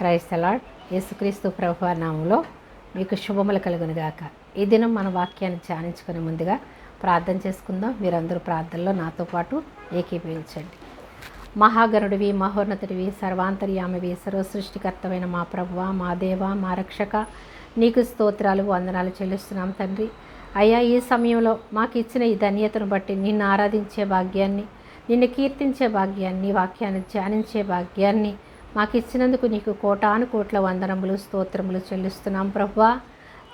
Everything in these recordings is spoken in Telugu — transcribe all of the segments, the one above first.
క్రైస్త లార్డ్. యేసుక్రీస్తు ప్రభువారి నామములో మీకు శుభములు కలుగునుగాక. ఈ దినం మన వాక్యాన్ని ధ్యానించుకునే ముందుగా ప్రార్థన చేసుకుందాం. మీరందరూ ప్రార్థనలో నాతో పాటు ఏకీభవించండి. మహాగణుడివి, మహోన్నతుడివి, సర్వాంతర్యామివి, సర్వసృష్టికర్తమైన మా ప్రభువా, మా దేవ, మా రక్షక, నీకు స్తోత్రాలు వందనాలు చెల్లిస్తున్నాం తండ్రి. అయ్యా, ఈ సమయంలో మాకు ఇచ్చిన ఈ ధన్యతను బట్టి నిన్ను ఆరాధించే భాగ్యాన్ని, నిన్ను కీర్తించే భాగ్యాన్ని, వాక్యాన్ని ధ్యానించే భాగ్యాన్ని మాకు ఇచ్చినందుకు నీకు కోటాను కోట్ల వందనములు స్తోత్రములు చెల్లిస్తున్నాం ప్రభువా.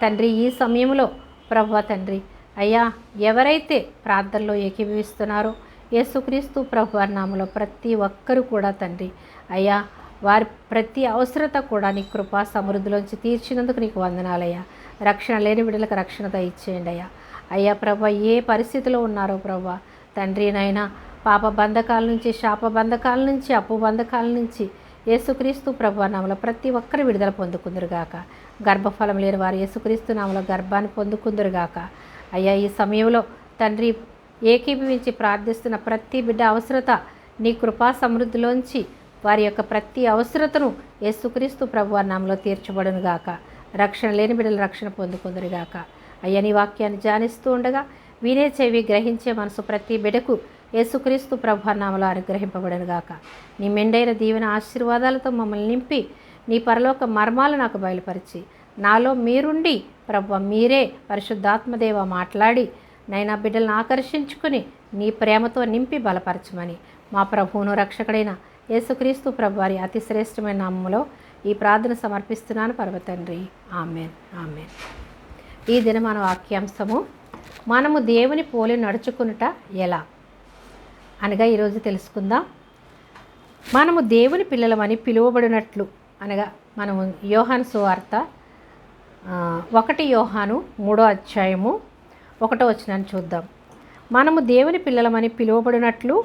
తండ్రి, ఈ సమయంలో ప్రభువా తండ్రి, అయ్యా, ఎవరైతే ప్రార్థనలో ఏకీభవిస్తున్నారో యేసుక్రీస్తు ప్రభువారి నామములో ప్రతి ఒక్కరూ కూడా తండ్రి, అయ్యా, వారి ప్రతి అవసరత కూడా నీ కృపా సమృద్ధిలోంచి తీర్చినందుకు నీకు వందనాలయ్యా. రక్షణ లేని బిడ్డలకు రక్షణ దయచేయండి అయ్యా. అయ్యా ప్రభా, ఏ పరిస్థితిలో ఉన్నారో ప్రభా తండ్రి నైనా, పాప బంధకాల నుంచి, శాప బంధకాల నుంచి, అప్పు బంధకాల నుంచి యేసుక్రీస్తు ప్రభువారి నామములో ప్రతి ఒక్కరు విడుదల పొందుకుందురుగాక. గర్భఫలం లేని వారు యేసుక్రీస్తు నామములో గర్భాన్ని పొందుకుందురుగాక. అయ్యా, ఈ సమయంలో తండ్రి ఏకీభవించి ప్రార్థిస్తున్న ప్రతి బిడ్డ అవసరత నీ కృపా సమృద్ధిలోంచి వారి యొక్క ప్రతి అవసరతను యేసుక్రీస్తు ప్రభువారి నామములో తీర్చబడునుగాక. రక్షణ లేని బిడ్డలు రక్షణ పొందుకుందురుగాక. అయ్యా, నీ వాక్యాన్ని ధ్యానిస్తూ ఉండగా వినే చెవి, గ్రహించే మనసు ప్రతి బిడ్డకు యేసుక్రీస్తు ప్రభువారి నామములో అనుగ్రహింపబడునుగాక. నీ మెండైన దీవెన ఆశీర్వాదాలతో మమ్మల్ని నింపి నీ పరలోక మర్మాలు నాకు బయలుపరిచి నాలో మీరుండి ప్రభువా మీరే పరిశుద్ధాత్మదేవ మాట్లాడి నైనా బిడ్డలను ఆకర్షించుకుని నీ ప్రేమతో నింపి బలపరచమని మా ప్రభువును రక్షకుడైన యేసుక్రీస్తు ప్రభువారి అతి శ్రేష్టమైన నామములో ఈ ప్రార్థన సమర్పిస్తున్నాను పరమ తండ్రి. Amen, amen. ఈ దిన మన వాక్యాంశము, మనము దేవుని పోలి నడుచుకునుట ఎలా అనగా ఈరోజు తెలుసుకుందాం. మనము దేవుని పిల్లలమని పిలువబడినట్లు అనగా మనము యోహాను సువార్త 1 యోహాను 3:1 చూద్దాం. మనము దేవుని పిల్లలమని పిలువబడినట్లు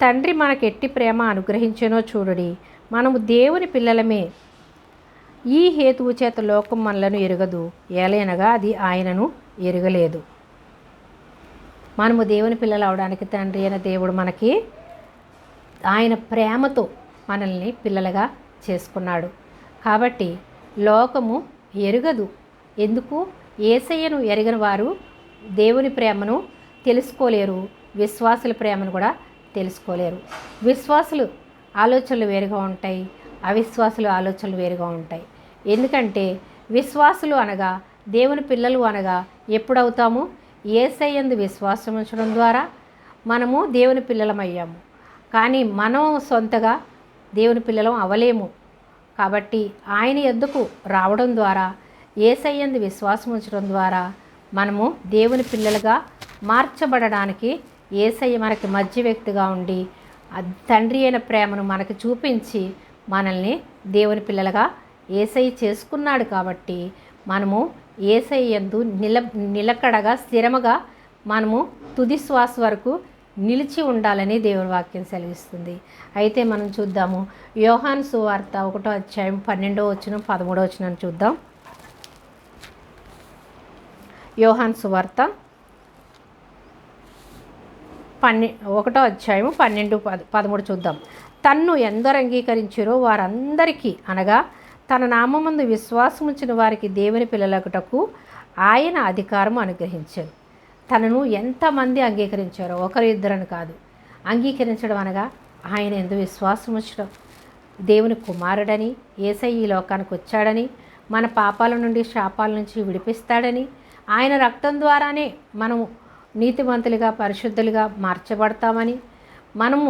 తండ్రి మనకు ఎట్టి ప్రేమ అనుగ్రహించెనో చూడుడి. మనము దేవుని పిల్లలమే. ఈ హేతువు చేత లోకం మనలను ఎరుగదు, ఏలయనగా అది ఆయనను ఎరుగలేదు. మనము దేవుని పిల్లలు అవడానికి తండ్రి అయిన దేవుడు మనకి ఆయన ప్రేమతో మనల్ని పిల్లలుగా చేసుకున్నాడు. కాబట్టి లోకము ఎరుగదు. ఎందుకు? యేసయ్యను ఎరగని వారు దేవుని ప్రేమను తెలుసుకోలేరు, విశ్వాసుల ప్రేమను కూడా తెలుసుకోలేరు. విశ్వాసులు ఆలోచనలు వేరుగా ఉంటాయి, అవిశ్వాసుల ఆలోచనలు వేరుగా ఉంటాయి. ఎందుకంటే విశ్వాసులు అనగా, దేవుని పిల్లలు అనగా ఎప్పుడవుతాము? యేసయ్యందు విశ్వాసం ఉంచడం ద్వారా మనము దేవుని పిల్లలమయ్యాము. కానీ మనం సొంతగా దేవుని పిల్లలం అవలేము. కాబట్టి ఆయన యొద్దకు రావడం ద్వారా, యేసయ్యందు విశ్వాసం ఉంచడం ద్వారా మనము దేవుని పిల్లలుగా మార్చబడడానికి యేసయ్య మనకి మధ్య వ్యక్తిగా ఉండి తండ్రి అయిన ప్రేమను మనకు చూపించి మనల్ని దేవుని పిల్లలుగా యేసయ్య చేసుకున్నాడు. కాబట్టి మనము యేసయ్యందు నిలకడగా, స్థిరముగా మనము తుది శ్వాస వరకు నిలిచి ఉండాలని దేవుని వాక్యం సెలవిస్తుంది. అయితే మనం చూద్దాము, యోహాను సువార్త 1:12-13 చూద్దాం. యోహాను సువార్త 1:12-13 చూద్దాం. తన్ను ఎందరు అంగీకరించారో వారందరికీ అనగా తన నామమందు విశ్వాసముంచిన వారికి దేవుని పిల్లలకుటకు ఆయన అధికారం అనుగ్రహించారు. తనను ఎంతమంది అంగీకరించారో, ఒకరు ఇద్దరని కాదు. అంగీకరించడం అనగా ఆయన యందు విశ్వాసం ఉంచడం, దేవుని కుమారుడని, యేసయ్య ఈ లోకానికి వచ్చాడని, మన పాపాల నుండి, శాపాల నుంచి విడిపిస్తాడని, ఆయన రక్తం ద్వారానే మనము నీతిమంతులుగా, పరిశుద్ధులుగా మార్చబడతామని మనము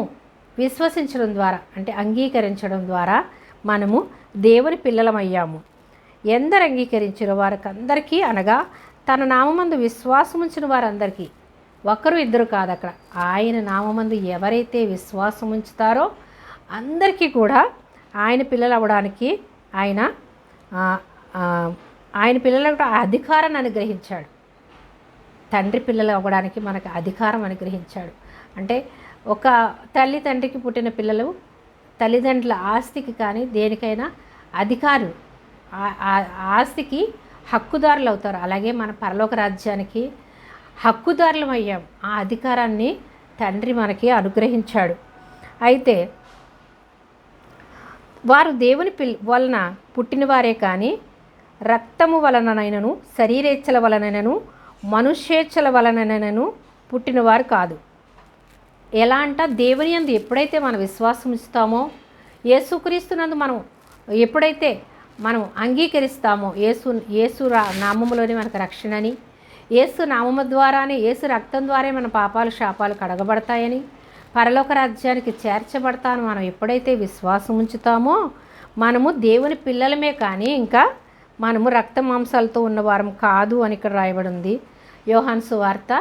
విశ్వసించడం ద్వారా, అంటే అంగీకరించడం ద్వారా మనము దేవుని పిల్లలమయ్యాము. ఎందరు అంగీకరించారో వారికి అందరికీ అనగా తన నామమందు విశ్వాసముంచిన వారందరికీ, ఒకరు ఇద్దరు కాదు. అక్కడ ఆయన నామమందు ఎవరైతే విశ్వాసం ఉంచుతారో అందరికీ కూడా ఆయన పిల్లలు అవ్వడానికి ఆయన పిల్లలకు అధికారాన్ని అనుగ్రహించాడు. తండ్రి పిల్లలు అవ్వడానికి మనకు అధికారం అనుగ్రహించాడు. అంటే ఒక తల్లి తండ్రికి పుట్టిన పిల్లలు తల్లిదండ్రుల ఆస్తికి కానీ దేనికైనా అధికారులు, ఆస్తికి హక్కుదారులు అవుతారు. అలాగే మన పరలోక రాజ్యానికి హక్కుదారులం అయ్యాం. ఆ అధికారాన్ని తండ్రి మనకి అనుగ్రహించాడు. అయితే వారు దేవుని వలన పుట్టినవారే కానీ రక్తము వలననైనను శరీరేచ్ఛల వలనైనను మనుష్యేచ్ఛల వలననైనను పుట్టినవారు కాదు. ఎలా అంట, దేవుని యందు ఎప్పుడైతే మనం విశ్వాసం ఇస్తామో, యేసుక్రీస్తునందు మనం ఎప్పుడైతే మనం అంగీకరిస్తామో, యేసు నామములోనే మనకు రక్షణని, యేసు నామము ద్వారానే, యేసు రక్తం ద్వారే మన పాపాలు శాపాలు కడగబడతాయని, పరలోక రాజ్యానికి చేర్చబడతాను మనం ఎప్పుడైతే విశ్వాసం ఉంచుతామో, మనము దేవుని పిల్లలమే కానీ ఇంకా మనము రక్త మాంసాలతో ఉన్నవారం కాదు అని ఇక్కడ రాయబడి ఉంది. యోహాను సువార్త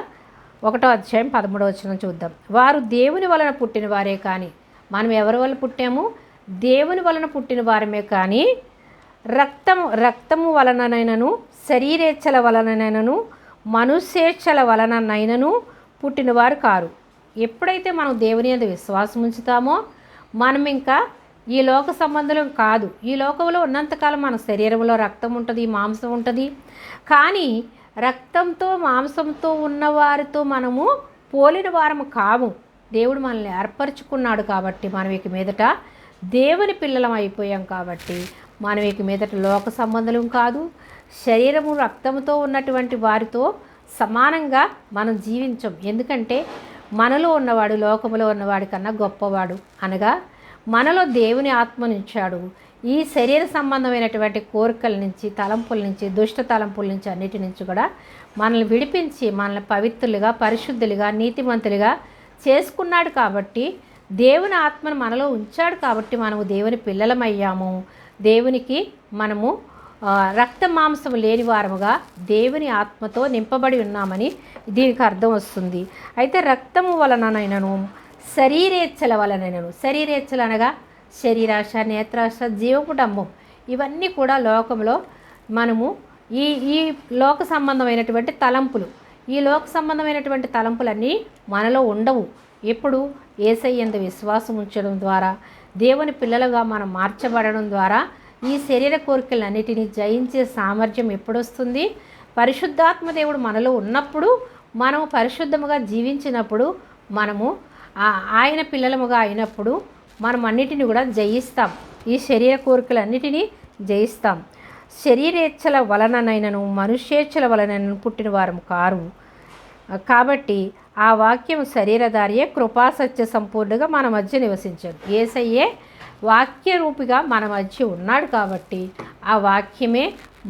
1:13 చూద్దాం. వారు దేవుని వలన పుట్టిన వారే కానీ, మనం ఎవరి వల్ల పుట్టాము? దేవుని వలన పుట్టిన వారమే కానీ రక్తము వలననైనను శరీరేచ్ఛల వలననైనను మనుష్యేచ్ఛల వలననైనను పుట్టినవారు కారు. ఎప్పుడైతే మనం దేవుని యందు విశ్వాసం ఉంచుతామో, మనం ఇంకా ఈ లోక సంబంధం కాదు. ఈ లోకంలో ఉన్నంతకాలం మన శరీరంలో రక్తం ఉంటుంది, మాంసం ఉంటుంది. కానీ రక్తంతో మాంసంతో ఉన్నవారితో మనము పోలిన వారము కాము. దేవుడు మనల్ని ఏర్పరచుకున్నాడు కాబట్టి మనం ఇక మీదట దేవుని పిల్లలం అయిపోయాం కాబట్టి మనం ఇక మీదట లోక సంబంధం కాదు. శరీరము రక్తంతో ఉన్నటువంటి వారితో సమానంగా మనం జీవించం. ఎందుకంటే మనలో ఉన్నవాడు లోకములో ఉన్నవాడి కన్నా గొప్పవాడు. అనగా మనలో దేవుని ఆత్మనిచ్చాడు. ఈ శరీర సంబంధమైనటువంటి కోరికల నుంచి, తలంపుల నుంచి, దుష్ట తలంపుల నుంచి, అన్నిటి నుంచి కూడా మనల్ని విడిపించి మనల్ని పవిత్రులుగా, పరిశుద్ధులుగా, నీతిమంతులుగా చేసుకున్నాడు. కాబట్టి దేవుని ఆత్మను మనలో ఉంచాడు కాబట్టి మనము దేవుని పిల్లలమయ్యాము. దేవునికి మనము రక్త మాంసం లేని వారముగా దేవుని ఆత్మతో నింపబడి ఉన్నామని దీనికి అర్థం వస్తుంది. అయితే రక్తము వలననైనను శరీరేచ్ఛల వలనైనను, శరీరేచ్ఛలు అనగా శరీరాశ, నేత్రాశ, జీవపు డంబం, ఇవన్నీ కూడా లోకంలో మనము ఈ లోక సంబంధమైనటువంటి తలంపులు, ఈ లోక సంబంధమైనటువంటి తలంపులన్నీ మనలో ఉండవు. ఎప్పుడు యేసయ్య యందు విశ్వాసం ఉంచడం ద్వారా, దేవుని పిల్లలుగా మనం మార్చబడడం ద్వారా ఈ శరీర కోరికలన్నిటినీ జయించే సామర్థ్యం ఎప్పుడొస్తుంది? పరిశుద్ధాత్మ దేవుడు మనలో ఉన్నప్పుడు, మనము పరిశుద్ధముగా జీవించినప్పుడు, మనము ఆయన పిల్లలముగా అయినప్పుడు మనం అన్నిటిని కూడా జయిస్తాం. ఈ శరీర కోరికలన్నిటినీ జయిస్తాం. శరీరేచ్ఛల వలననైనను మనుష్యేచ్ఛల వలనైనను పుట్టిన వారం కారు. కాబట్టి ఆ వాక్యం శరీరధారియే, కృపాసత్య సంపూర్ణంగా మన మధ్య నివసించాడు. యేసయ్యే వాక్యరూపిగా మన మధ్య ఉన్నాడు. కాబట్టి ఆ వాక్యమే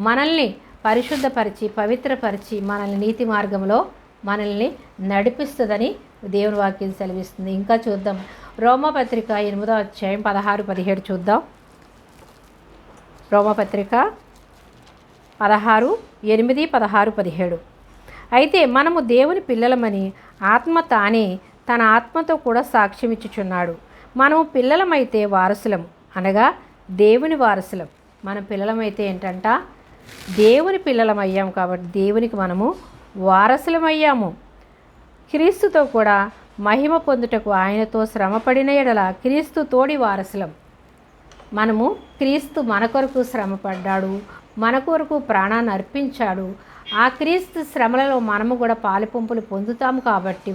మనల్ని పరిశుద్ధపరిచి, పవిత్రపరిచి, మనల్ని నీతి మార్గంలో మనల్ని నడిపిస్తుందని దేవుని వాక్యం సెలవిస్తుంది. ఇంకా చూద్దాం. రోమపత్రిక 8:16-17 చూద్దాం. రోమపత్రిక 8:16-17. అయితే మనము దేవుని పిల్లలమని ఆత్మ తానే తన ఆత్మతో కూడా సాక్ష్యం ఇచ్చుచున్నాడు. మనము పిల్లలమైతే వారసులం, అనగా దేవుని వారసులం. మన పిల్లలమైతే ఏంటంట, దేవుని పిల్లలమయ్యాము కాబట్టి దేవునికి మనము వారసులమయ్యాము. క్రీస్తుతో కూడా మహిమ పొందుటకు ఆయనతో శ్రమపడిన ఎడల క్రీస్తు తోడి వారసులం. మనము క్రీస్తు మన కొరకు శ్రమపడ్డాడు, మన కొరకు ప్రాణాన్ని అర్పించాడు. ఆ క్రీస్తు శ్రమలలో మనము కూడా పాలుపంపులు పొందుతాము. కాబట్టి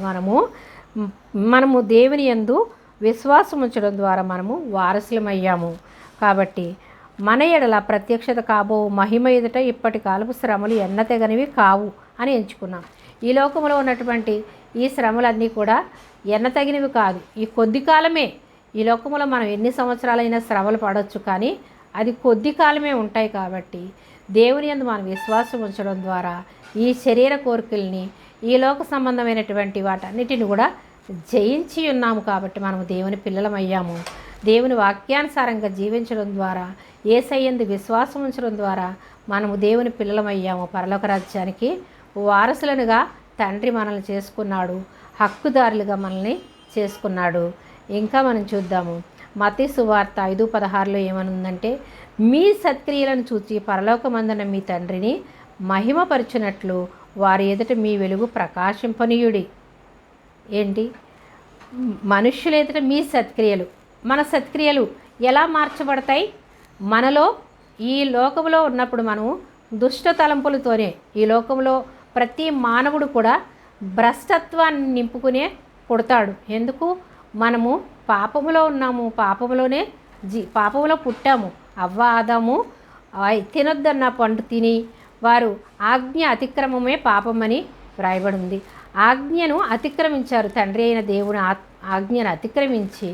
మనము దేవుని యందు విశ్వాసం ఉంచడం ద్వారా మనము వారసులమయ్యాము. కాబట్టి మన ఎడల ప్రత్యక్షత కాబో మహిమ ఎదుట ఇప్పటి కాలపు శ్రమలు ఎన్నతెగనివి కావు అని ఎంచుకున్నాం. ఈ లోకంలో ఉన్నటువంటి ఈ శ్రమలన్నీ కూడా ఎన్నతగినవి కాదు. ఈ కొద్ది కాలమే. ఈ లోకంలో మనం ఎన్ని సంవత్సరాలైనా శ్రమలు పడవచ్చు, కానీ అది కొద్ది కాలమే ఉంటాయి. కాబట్టి దేవుని యందు మనం విశ్వాసం ఉంచడం ద్వారా ఈ శరీర కోరికల్ని, ఈ లోక సంబంధమైనటువంటి వాటన్నిటిని కూడా జయించి ఉన్నాము. కాబట్టి మనము దేవుని పిల్లలమయ్యాము. దేవుని వాక్యానుసారంగా జీవించడం ద్వారా, యేసయ్య యందు విశ్వాసం ఉంచడం ద్వారా మనము దేవుని పిల్లలమయ్యాము. పరలోక రాజ్యానికి వారసులనుగా తండ్రి మనల్ని చేసుకున్నాడు, హక్కుదారులుగా మనల్ని చేసుకున్నాడు. ఇంకా మనం చూద్దాము. మత్తయి సువార్త 5:16 ఏమనుందంటే, మీ సత్క్రియలను చూచి పరలోకమందున మీ తండ్రిని మహిమపరచునట్లు వారి ఎదుట మీ వెలుగు ప్రకాశింపనీయుడి. ఏంటి? మనుష్యుల ఎదుట మీ సత్క్రియలు. మన సత్క్రియలు ఎలా మార్చబడతాయి? మనలో ఈ లోకంలో ఉన్నప్పుడు మనము దుష్ట తలంపులతోనే, ఈ లోకంలో ప్రతి మానవుడు కూడా భ్రష్టత్వాన్ని నింపుకునే పుడతాడు. ఎందుకు? మనము పాపములో ఉన్నాము, పాపములోనే పాపంలో పుట్టాము. అవ్వ ఆదాము తినొద్దన్న పండు తిని వారు ఆజ్ఞ అతిక్రమమే పాపమని వ్రాయబడి ఉంది. ఆజ్ఞను అతిక్రమించారు. తండ్రి అయిన దేవుని ఆజ్ఞను అతిక్రమించి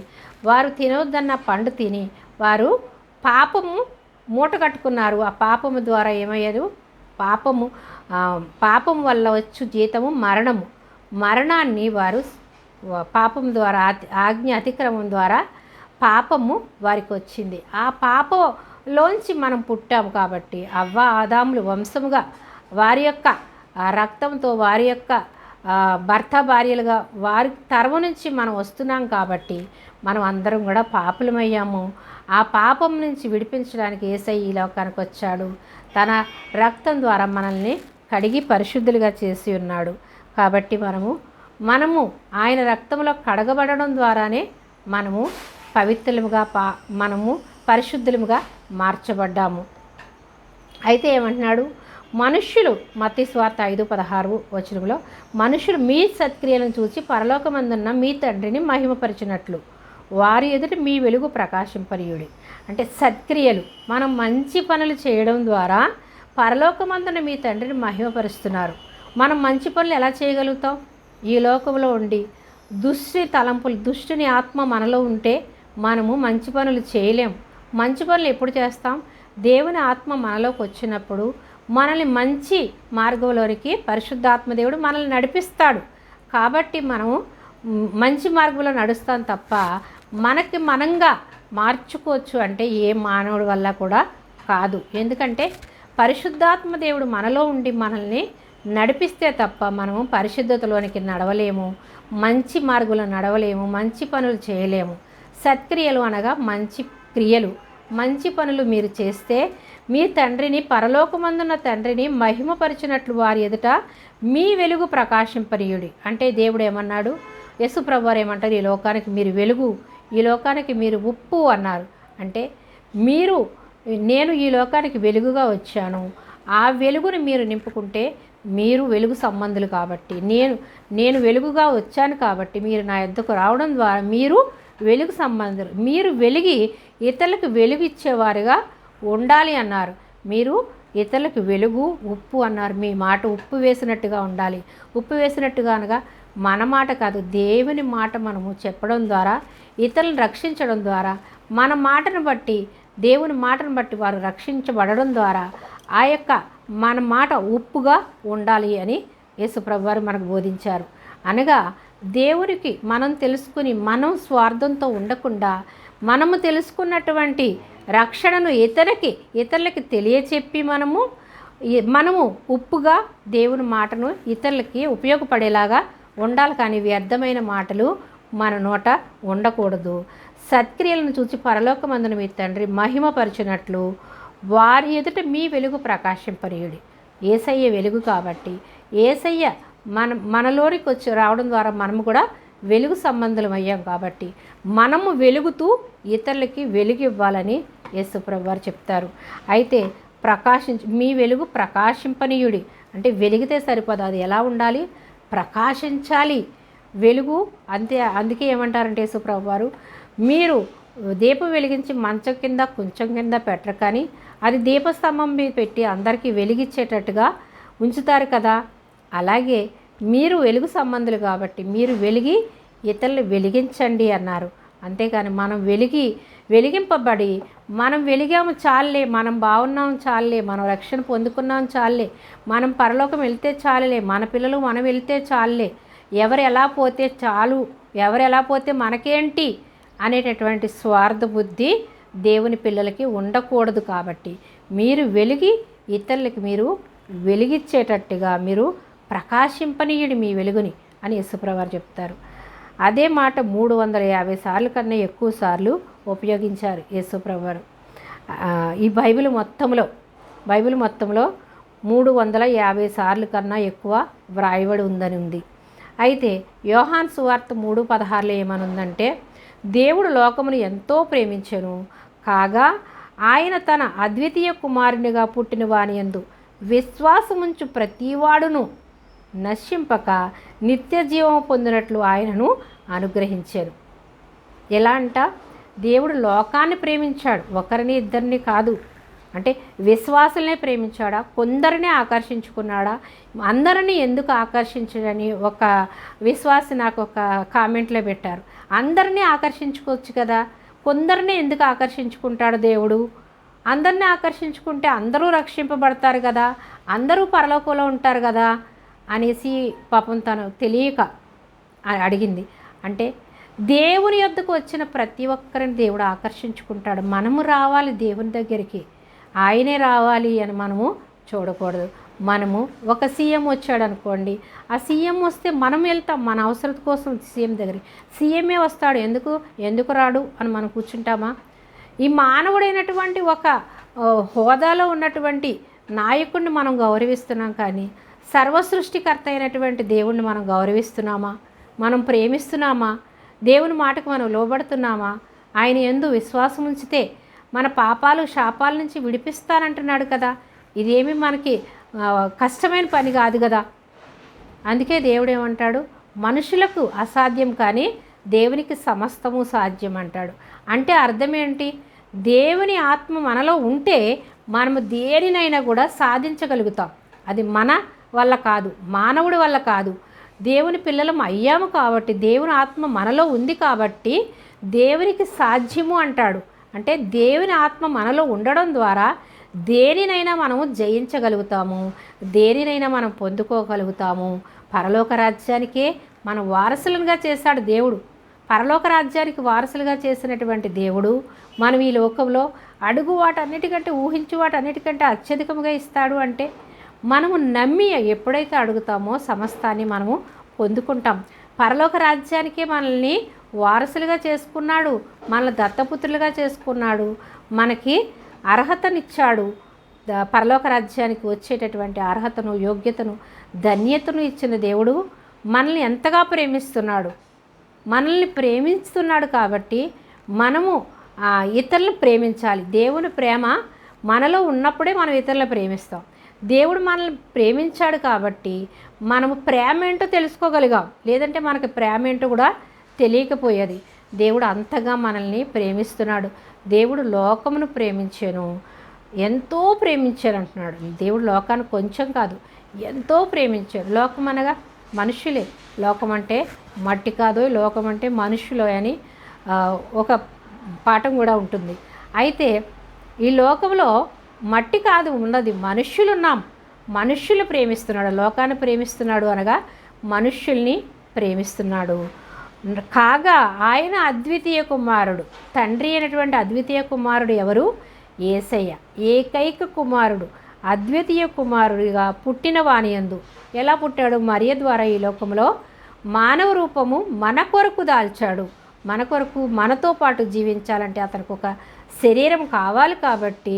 వారు తినొద్దన్న పండు తిని వారు పాపము మూట కట్టుకున్నారు. ఆ పాపము ద్వారా ఏమయ్యారు? పాపము వల్ల వచ్చు జీతము మరణము. మరణాన్ని వారు పాపం ద్వారా ఆజ్ఞ అతిక్రమం ద్వారా పాపము వారికి వచ్చింది. ఆ పాపంలోంచి మనం పుట్టాము కాబట్టి అవ్వ ఆదాములు వంశముగా వారి యొక్క రక్తంతో వారి యొక్క భర్త భార్యలుగా వారి తరము నుంచి మనం వస్తున్నాం కాబట్టి మనం అందరం కూడా పాపులమయ్యాము. ఆ పాపం నుంచి విడిపించడానికి యేసయ్య ఈ లోకానికి వచ్చాడు. తన రక్తం ద్వారా మనల్ని కడిగి పరిశుద్ధులుగా చేసి ఉన్నాడు. కాబట్టి మనము ఆయన రక్తంలో కడగబడడం ద్వారానే మనము పవిత్రులుగా మనము పరిశుద్ధులుగా మార్చబడ్డాము. అయితే ఏమంటున్నాడు? మనుష్యులు మత్తయి సువార్త 5:16 వచనంలో మనుషులు మీ సత్క్రియలను చూసి పరలోకమందున్న మీ తండ్రిని మహిమపరిచినట్లు వారి ఎదుట మీ వెలుగు ప్రకాశింపనీయుడి. అంటే సత్క్రియలు, మనం మంచి పనులు చేయడం ద్వారా పరలోకమందున మీ తండ్రిని మహిమపరుస్తున్నారు. మనం మంచి పనులు ఎలా చేయగలుగుతాం? ఈ లోకంలో ఉండి దుష్టుని ఆత్మ మనలో ఉంటే మనము మంచి పనులు చేయలేం. మంచి పనులు ఎప్పుడు చేస్తాం? దేవుని ఆత్మ మనలోకి వచ్చినప్పుడు మనల్ని మంచి మార్గంలోనికి పరిశుద్ధాత్మదేవుడు మనల్ని నడిపిస్తాడు. కాబట్టి మనము మంచి మార్గంలో నడుస్తాం తప్ప మనకి మనంగా మార్చుకోవచ్చు అంటే ఏ మానవుడి వల్ల కూడా కాదు. ఎందుకంటే పరిశుద్ధాత్మ దేవుడు మనలో ఉండి మనల్ని నడిపిస్తే తప్ప మనము పరిశుద్ధతలోనికి నడవలేము, మంచి మార్గంలో నడవలేము, మంచి పనులు చేయలేము. సత్క్రియలు అనగా మంచి క్రియలు, మంచి పనులు మీరు చేస్తే మీ తండ్రిని, పరలోకమందున్న తండ్రిని మహిమపరిచినట్లు వారి ఎదుట మీ వెలుగు ప్రకాశింపనీయుడి. అంటే దేవుడు ఏమన్నాడు? యేసు ప్రభువారు ఏమంటారు? ఈ లోకానికి మీరు వెలుగు, ఈ లోకానికి మీరు ఉప్పు అన్నారు. అంటే నేను ఈ లోకానికి వెలుగుగా వచ్చాను. ఆ వెలుగుని మీరు నింపుకుంటే మీరు వెలుగు సంబంధులు కాబట్టి, నేను వెలుగుగా వచ్చాను కాబట్టి మీరు నా యొద్దకు రావడం ద్వారా మీరు వెలుగు సంబంధులు. మీరు వెలిగి ఇతరులకు వెలుగు ఇచ్చేవారుగా ఉండాలి అన్నారు. మీరు ఇతరులకు వెలుగు, ఉప్పు అన్నారు. మీ మాట ఉప్పు వేసినట్టుగా ఉండాలి. ఉప్పు వేసినట్టుగా అనగా మన మాట కాదు, దేవుని మాట మనము చెప్పడం ద్వారా, ఇతరులను రక్షించడం ద్వారా, మన మాటను బట్టి, దేవుని మాటను బట్టి వారు రక్షించబడడం ద్వారా ఆ యొక్క మన మాట ఉప్పుగా ఉండాలి అని యేసు ప్రభువారు మనకు బోధించారు. అనగా దేవునికి మనం తెలుసుకుని మనం స్వార్థంతో ఉండకుండా మనము తెలుసుకున్నటువంటి రక్షణను ఇతరులకి తెలియచెప్పి మనము ఉప్పుగా దేవుని మాటను ఇతరులకి ఉపయోగపడేలాగా ఉండాలి. కానీ వ్యర్థమైన మాటలు మన నోట ఉండకూడదు. సత్క్రియలను చూసి పరలోకమందున మీ తండ్రి మహిమపరిచినట్లు వారి ఎదుట మీ వెలుగు ప్రకాశింపనీయుడి. యేసయ్య వెలుగు కాబట్టి యేసయ్య మనలోనికి వచ్చి రావడం ద్వారా మనము కూడా వెలుగు సంబంధులం అయ్యాం కాబట్టి మనము వెలుగుతూ ఇతరులకి వెలుగు ఇవ్వాలని యేసు ప్రభువారు చెప్తారు. అయితే మీ వెలుగు ప్రకాశింపనీయుడి అంటే వెలిగితే సరిపోదు, అది ఎలా ఉండాలి? ప్రకాశించాలి వెలుగు. అందుకే ఏమంటారంటే యేసు ప్రభువారు, మీరు దీపం వెలిగించి మంచం కింద కొంచెం కింద పెట్టరు, కానీ అది దీపస్తంభం మీద పెట్టి అందరికీ వెలిగించేటట్టుగా ఉంచుతారు కదా. అలాగే మీరు వెలుగు సంబంధులు కాబట్టి మీరు వెలిగి ఇతరులు వెలిగించండి అన్నారు. అంతేకాని మనం వెలిగింపబడి మనం వెలిగాము చాలే, మనం బాగున్నాం చాలే, మనం రక్షణ పొందుకున్నాం చాలే, మనం పరలోకం వెళ్తే చాలులే, మన పిల్లలు మనం వెళ్తే చాలులే, ఎవరు ఎలా పోతే మనకేంటి అనేటటువంటి స్వార్థ బుద్ధి దేవుని పిల్లలకి ఉండకూడదు. కాబట్టి మీరు వెలిగి ఇతరులకి మీరు వెలిగించేటట్టుగా మీరు ప్రకాశింపనీయుడి మీ వెలుగుని అని యేసుప్రభువారు చెప్తారు. అదే మాట 350 సార్లు కన్నా ఎక్కువ సార్లు ఉపయోగించారు యేసుప్రభువారు. ఈ బైబిల్ మొత్తంలో 350 సార్లు కన్నా ఎక్కువ వ్రాయబడి ఉందని ఉంది. అయితే యోహాను సువార్త 3:16 ఏమనుందంటే, దేవుడు లోకమును ఎంతో ప్రేమించెను కాగా ఆయన తన అద్వితీయ కుమారునిగా పుట్టిన వాని యందు విశ్వాసముంచు ప్రతివాడును నశింపక నిత్య జీవము పొందినట్లు ఆయనను అనుగ్రహించారు. ఎలా అంట? దేవుడు లోకాన్ని ప్రేమించాడు, ఒకరిని ఇద్దరిని కాదు. అంటే విశ్వాసులనే ప్రేమించాడా, కొందరినే ఆకర్షించుకున్నాడా? అందరినీ ఎందుకు ఆకర్షించడని ఒక విశ్వాసి నాకు ఒక కామెంట్లో పెట్టారు. అందరినీ ఆకర్షించుకోవచ్చు కదా, కొందరిని ఎందుకు ఆకర్షించుకుంటాడు దేవుడు? అందరినీ ఆకర్షించుకుంటే అందరూ రక్షింపబడతారు కదా, అందరూ పరలోకంలో ఉంటారు కదా అనేసి పాపం తను తెలియక అడిగింది. అంటే దేవుని యొద్దకు వచ్చిన ప్రతి ఒక్కరిని దేవుడు ఆకర్షించుకుంటాడు. మనము రావాలి దేవుని దగ్గరికి, ఆయనే రావాలి అని మనము చూడకూడదు. మనము ఒక సీఎం వచ్చాడు అనుకోండి, ఆ సీఎం వస్తే మనం వెళ్తాం మన అవసరం కోసం సీఎం దగ్గరికి. సీఎంఏ వస్తాడు, ఎందుకు రాడు అని మనం కూర్చుంటామా? ఈ మానవుడైనటువంటి ఒక హోదాలో ఉన్నటువంటి నాయకుడిని మనం గౌరవిస్తున్నాం, కానీ సర్వసృష్టికర్త అయినటువంటి దేవుణ్ణి మనం గౌరవిస్తున్నామా? మనం ప్రేమిస్తున్నామా? దేవుని మాటకు మనం లోబడుతున్నామా? ఆయన యందు విశ్వాసం ఉంచితే మన పాపాలు శాపాల నుంచి విడిపిస్తానంటున్నాడు కదా. ఇదేమి మనకి కష్టమైన పని కాదు కదా. అందుకే దేవుడు ఏమంటాడు, మనుషులకు అసాధ్యం కానీ దేవునికి సమస్తము సాధ్యం అంటాడు. అంటే అర్థం ఏంటి? దేవుని ఆత్మ మనలో ఉంటే మనము దేనినైనా కూడా సాధించగలుగుతాం. అది మన వల్ల కాదు, మానవుడి వల్ల కాదు. దేవుని పిల్లలం అయ్యాము కాబట్టి, దేవుని ఆత్మ మనలో ఉంది కాబట్టి దేవునికి సాధ్యము అంటాడు. అంటే దేవుని ఆత్మ మనలో ఉండడం ద్వారా దేనినైనా మనము జయించగలుగుతాము, దేనినైనా మనం పొందుకోగలుగుతాము. పరలోక రాజ్యానికే మనం వారసులుగా చేశాడు దేవుడు. పరలోక రాజ్యానికి వారసులుగా చేసినటువంటి దేవుడు మనం ఈ లోకంలో అడుగు వాటన్నిటికంటే, ఊహించు వాటన్నిటికంటే అత్యధికంగా ఇస్తాడు. అంటే మనము నమ్మి ఎప్పుడైతే అడుగుతామో సమస్తాన్ని మనము పొందుకుంటాం. పరలోక రాజ్యానికే మనల్ని వారసులుగా చేసుకున్నాడు, మనల్ని దత్తపుత్రులుగా చేసుకున్నాడు, మనకి అర్హతనిచ్చాడు. పరలోక రాజ్యానికి వచ్చేటటువంటి అర్హతను, యోగ్యతను, ధన్యతను ఇచ్చిన దేవుడు మనల్ని ఎంతగా ప్రేమిస్తున్నాడు. మనల్ని ప్రేమిస్తున్నాడు కాబట్టి మనము ఇతరులను ప్రేమించాలి. దేవుని ప్రేమ మనలో ఉన్నప్పుడే మనం ఇతరులను ప్రేమిస్తాం. దేవుడు మనల్ని ప్రేమించాడు కాబట్టి మనము ప్రేమ ఏంటో తెలుసుకోగలిగాం, లేదంటే మనకి ప్రేమ ఏంటో కూడా తెలియకపోయేది. దేవుడు అంతగా మనల్ని ప్రేమిస్తున్నాడు. దేవుడు లోకమును ప్రేమించాను, ఎంతో ప్రేమించాను అంటున్నాడు. దేవుడు లోకాన్ని కొంచెం కాదు, ఎంతో ప్రేమించాడు. లోకం అనగా మనుషులే. లోకం అంటే మట్టి కాదు, లోకం అంటే మనుషులు అని ఒక పాఠం కూడా ఉంటుంది. అయితే ఈ లోకంలో మట్టి కాదు ఉన్నది, మనుష్యులున్నాం. మనుష్యులు ప్రేమిస్తున్నాడు, లోకాన్ని ప్రేమిస్తున్నాడు అనగా మనుష్యుల్ని ప్రేమిస్తున్నాడు. కాగా ఆయన అద్వితీయ కుమారుడు, తండ్రి అయినటువంటి అద్వితీయ కుమారుడు ఎవరు? యేసయ్య. ఏకైక కుమారుడు, అద్వితీయ కుమారుడిగా పుట్టిన వానియందు. ఎలా పుట్టాడు? మరియ ద్వారా ఈ లోకంలో మానవ రూపము మన కొరకు దాల్చాడు. మన కొరకు, మనతో పాటు జీవించాలంటే అతనికి ఒక శరీరం కావాలి కాబట్టి